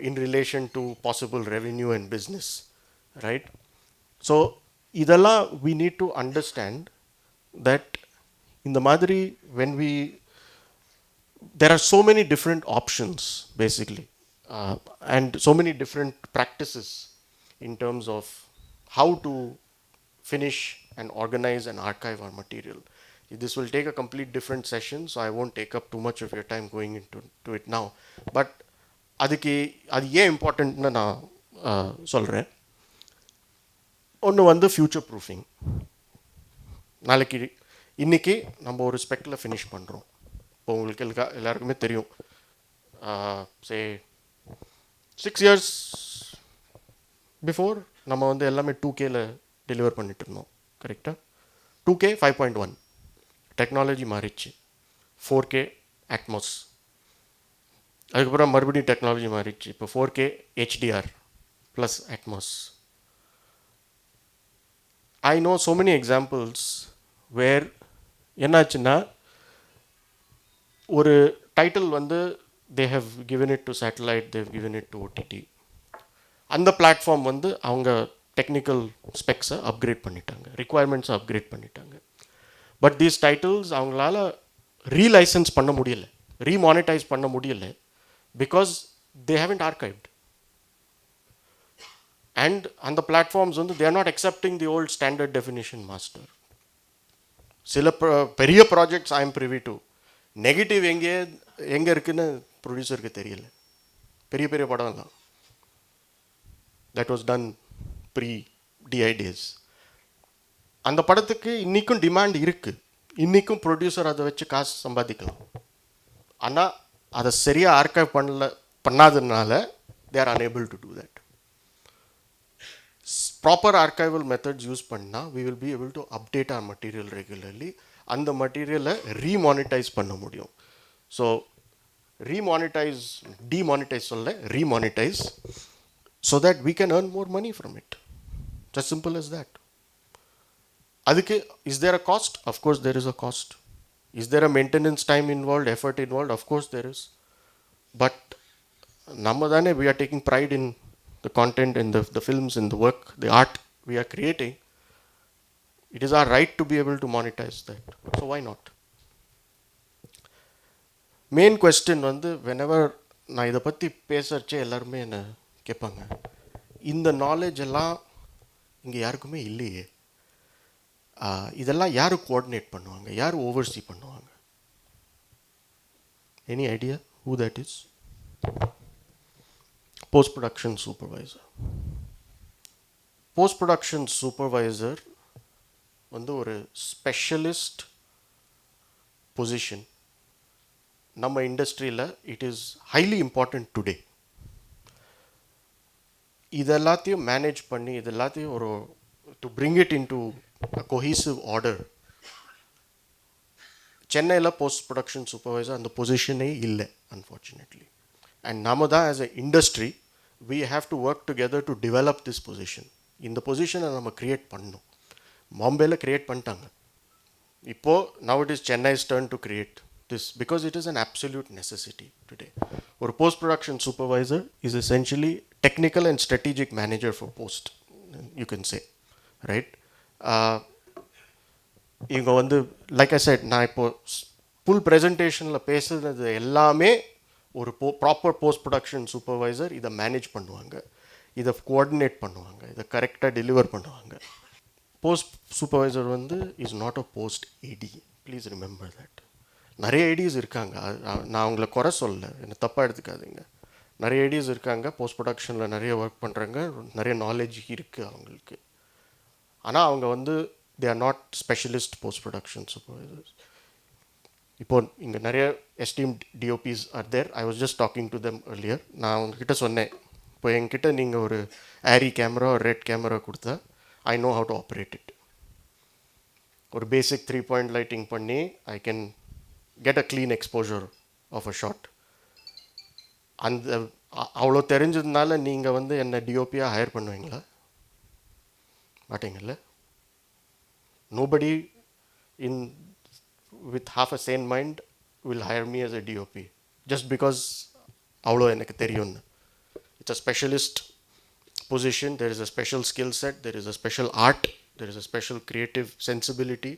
in relation to possible revenue and business, right? So இதெல்லாம் we need to understand that இந்த மாதிரி when we there are so many different options basically, and so many different practices in terms of how to finish and organize and archive our material. This will take a complete different session, so I won't take up too much of your time going into it now. But அதுக்கு அது ஏன் இம்பார்ட்டண்ட்னு நான் சொல்கிறேன். ஒன்று வந்து future proofing. நாளைக்கு இன்றைக்கி நம்ம ஒரு ஸ்பெக்கில் ஃபினிஷ் பண்ணுறோம். இப்போ உங்களுக்கு எல்லாருக்குமே தெரியும், சே 6 years பிஃபோர் நம்ம வந்து எல்லாமே 2Kல டெலிவர் பண்ணிட்டு இருந்தோம், கரெக்டாக? 2K 5.1 டெக்னாலஜி மாறிச்சு. 4K அட்மாஸ், அதுக்கப்புறம் மறுபடியும் டெக்னாலஜி மாறிடுச்சு. இப்போ 4K HDR plus Atmos. I know so many examples where என்னாச்சுன்னா, ஒரு டைட்டில் வந்து they have given it to satellite, they have given it to OTT. அந்த பிளாட்ஃபார்ம் வந்து அவங்க டெக்னிக்கல் ஸ்பெக்ஸை அப்கிரேட் பண்ணிட்டாங்க, ரிக்குவயர்மெண்ட்ஸை அப்கிரேட் பண்ணிட்டாங்க. பட் தீஸ் டைட்டில்ஸ் அவங்களால ரீலைசன்ஸ் பண்ண முடியலை, ரீமானிட்டைஸ் பண்ண முடியலை, because they haven't archived. And on the platforms they are not accepting the old standard definition master. சில பெரிய projects I am privy to, negative எங்கே இருக்குன்னு ப்ரொடியூசருக்கு தெரியல. பெரிய பெரிய படம் தான் that was done pre DI days. அந்த படத்துக்கு இன்றைக்கும் டிமாண்ட் இருக்குது, இன்றைக்கும் ப்ரொடியூசர் அதை வச்சு காசு சம்பாதிக்கலாம். ஆனால் அதை சரியாக ஆர்கைவ் பண்ணாததுனால they are unable to do that. Proper archival methods use பண்ணால் we will be able to update our material regularly. அந்த மெட்டீரியலை ரீமானிட்டைஸ் பண்ண முடியும். ஸோ ரீமானிட்டைஸ், டிமானிட்டைஸ் சொல்ல, ரீமானிட்டைஸ், so that we can earn more money from it. Just simple as that. அதுக்கு is there a cost? Of course there is a cost. Is there a maintenance time involved, effort involved? Of course there is. But நம்ம தானே we are taking pride in the content and the films and the work, the art we are creating. It is our right to be able to monetize that. So why not? Main question வந்து whenever நான் இதை பற்றி பேசுகிறச்சே எல்லாருமே என்ன கேட்பாங்க, இந்த knowledge எல்லாம் இங்கே யாருக்குமே இல்லையே, இதெல்லாம் யார் கோஆர்டினேட் பண்ணுவாங்க, யார் ஓவர்சி பண்ணுவாங்க? Any idea who that is? Post production supervisor. Post production supervisor வந்து ஒரு ஸ்பெஷலிஸ்ட் பொசிஷன். நம்ம இண்டஸ்ட்ரியில் it is highly important today. இதெல்லாத்தையும் மேனேஜ் பண்ணி, இதெல்லாத்தையும் ஒரு to bring it in to a cohesive order. சென்னையில் போஸ்ட் ப்ரொடக்ஷன் சூப்பர்வைசர் அந்த பொசிஷனே இல்லை அன்ஃபார்ச்சுனேட்லி. அண்ட் நம்ம தான் as a industry we have to work together to develop this position. இந்த பொசிஷனை நம்ம க்ரியேட் பண்ணணும். பாம்பேயில் க்ரியேட் பண்ணிட்டாங்க. இப்போது now it is Chennai's turn to create this because it is an absolute necessity today. ஒரு post production supervisor is essentially technical and strategic manager for post, you can say, right? இவங்க வந்து like I said, நான் இப்போது full ப்ரெசன்டேஷனில் பேசுகிறது எல்லாமே ஒரு proper post production supervisor இதை manage பண்ணுவாங்க, இதை கோஆர்டினேட் பண்ணுவாங்க, இதை கரெக்டாக டெலிவர் பண்ணுவாங்க. போஸ்ட் சூப்பர்வைசர் வந்து is not a post AD, please remember that. நிறைய ஐடிஸ் இருக்காங்க, நான் அவங்கள குறை சொல்ல, என்னை தப்பாக எடுத்துக்காதீங்க. நிறைய ஐடிஸ் இருக்காங்க, போஸ்ட் ப்ரொடக்ஷனில் நிறைய ஒர்க் பண்ணுறாங்க, நிறைய நாலேஜ் இருக்குது அவங்களுக்கு. ஆனால் அவங்க வந்து they are not specialist post production supervisors. இப்போது இங்கே நிறைய esteem DOPs are there. I was just talking to them earlier. நான் உங்ககிட்ட சொன்னேன், இப்போ என்கிட்ட நீங்கள் ஒரு ஏரி கேமரா, ஒரு ரெட் கேமரா கொடுத்தா I know how to operate it. ஒரு பேசிக் 3 point லைட்டிங் பண்ணி I can get a clean exposure of a shot. அந்த அவ்வளோ தெரிஞ்சதுனால நீங்கள் வந்து என்னை டிஓபியாக ஹையர் பண்ணுவீங்களா? மாட்டீங்கல்ல. Nobody in with half a sane mind will hire me as a DOP just because அவ்வளோ எனக்கு தெரியும்னு. It's a specialist position, there is a special skill set, there is a special art, there is a special creative sensibility.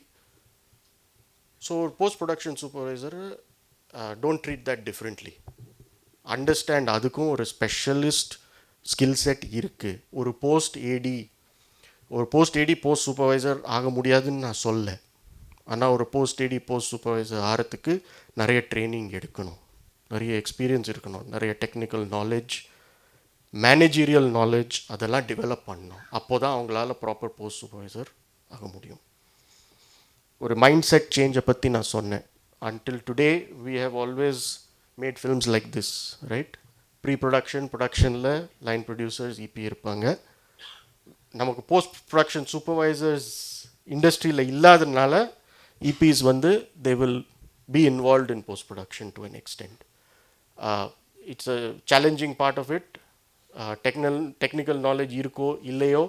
So post-production supervisor, don't treat that differently. Understand அதுக்கும் ஒரு specialist skill set இருக்குது. ஒரு post ஏடி post supervisor ஆக முடியாதுன்னு நான் சொல்ல. ஆனால் ஒரு போஸ்ட் ஏடி போஸ்ட் சூப்பர்வைசர் ஆகிறதுக்கு நிறைய ட்ரைனிங் எடுக்கணும், நிறைய எக்ஸ்பீரியன்ஸ் இருக்கணும், நிறைய டெக்னிக்கல் நாலேஜ், மேனேஜீரியல் நாலேஜ் அதெல்லாம் டெவலப் பண்ணணும். அப்போ தான் அவங்களால ப்ராப்பர் போஸ்ட் சூப்பர்வைசர் ஆக முடியும். ஒரு மைண்ட் செட் சேஞ்சை பற்றி நான் சொன்னேன். until today we have always made films like this, right? ப்ரொடக்ஷனில் லைன் ப்ரொடியூசர்ஸ் இபி இருப்பாங்க. நமக்கு போஸ்ட் ப்ரொடக்ஷன் சூப்பர்வைசர்ஸ் இண்டஸ்ட்ரியில் இல்லாததுனால இபிஸ் வந்து they will be involved in post production to an extent. It's a challenging part of it. Technical knowledge இருக்கோ இல்லையோ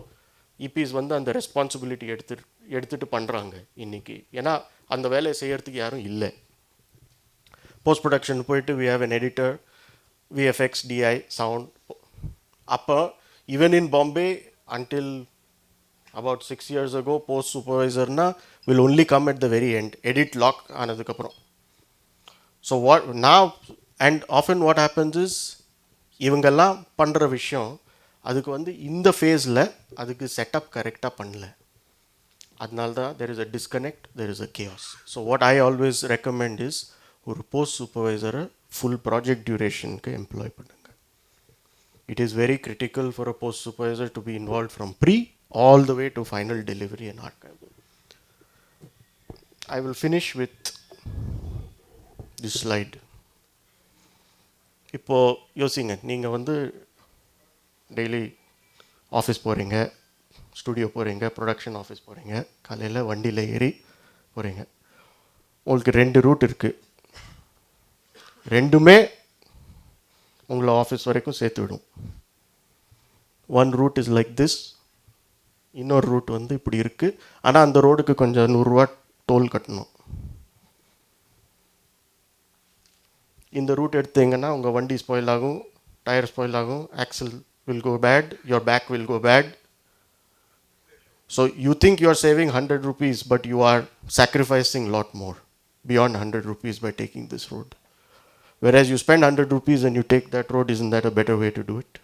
இபிஸ் வந்து அந்த ரெஸ்பான்சிபிலிட்டி எடுத்துகிட்டு பண்ணுறாங்க இன்றைக்கி. ஏன்னா அந்த வேலையை செய்கிறதுக்கு யாரும் இல்லை. போஸ்ட் ப்ரொடக்ஷன் போயிட்டு we have an editor, VFX, DI, sound. அப்போ even in Bombay until about 6 years ago post supervisorனா will only come at the very end, edit lock ஆனதுக்கப்புறம். So what now, and often what happens is இவங்கெல்லாம் பண்ணுற விஷயம் அதுக்கு வந்து இந்த ஃபேஸில் அதுக்கு செட்டப் கரெக்டாக பண்ணல. அதனால தான் there is a disconnect, there is a chaos. So what I always recommend is ஒரு போஸ்ட் சூப்பர்வைசரை ஃபுல் ப்ராஜெக்ட் டியூரேஷனுக்கு எம்ப்ளாய் பண்ணுங்க. It is very critical for a post supervisor to be involved from pre all the way to final delivery and archival. I will finish with this slide. இப்போ யோசிங்க, நீங்கள் வந்து daily office போகிறீங்க, studio போகிறீங்க, production office போகிறீங்க, காலையில் வண்டியில் ஏறி போகிறீங்க. உங்களுக்கு 2 ரூட் இருக்குது. ரெண்டுமே உங்களை ஆஃபீஸ் வரைக்கும் சேர்த்து விடும். One route is like this, இன்னொரு ரூட் வந்து இப்படி இருக்குது. ஆனால் அந்த ரோடுக்கு கொஞ்சம் 100 ரூபா டோல் கட்டணும். இந்த ரூட் எடுத்தீங்கன்னா உங்கள் வண்டி ஸ்பாயில் ஆகும், டயர் ஸ்பாயில் ஆகும், axle will go bad, your back will go bad. So you think you are saving 100 rupees, but you are sacrificing lot more beyond 100 rupees by taking this road. Whereas you spend 100 rupees and you take that road, isn't that a better way to do it?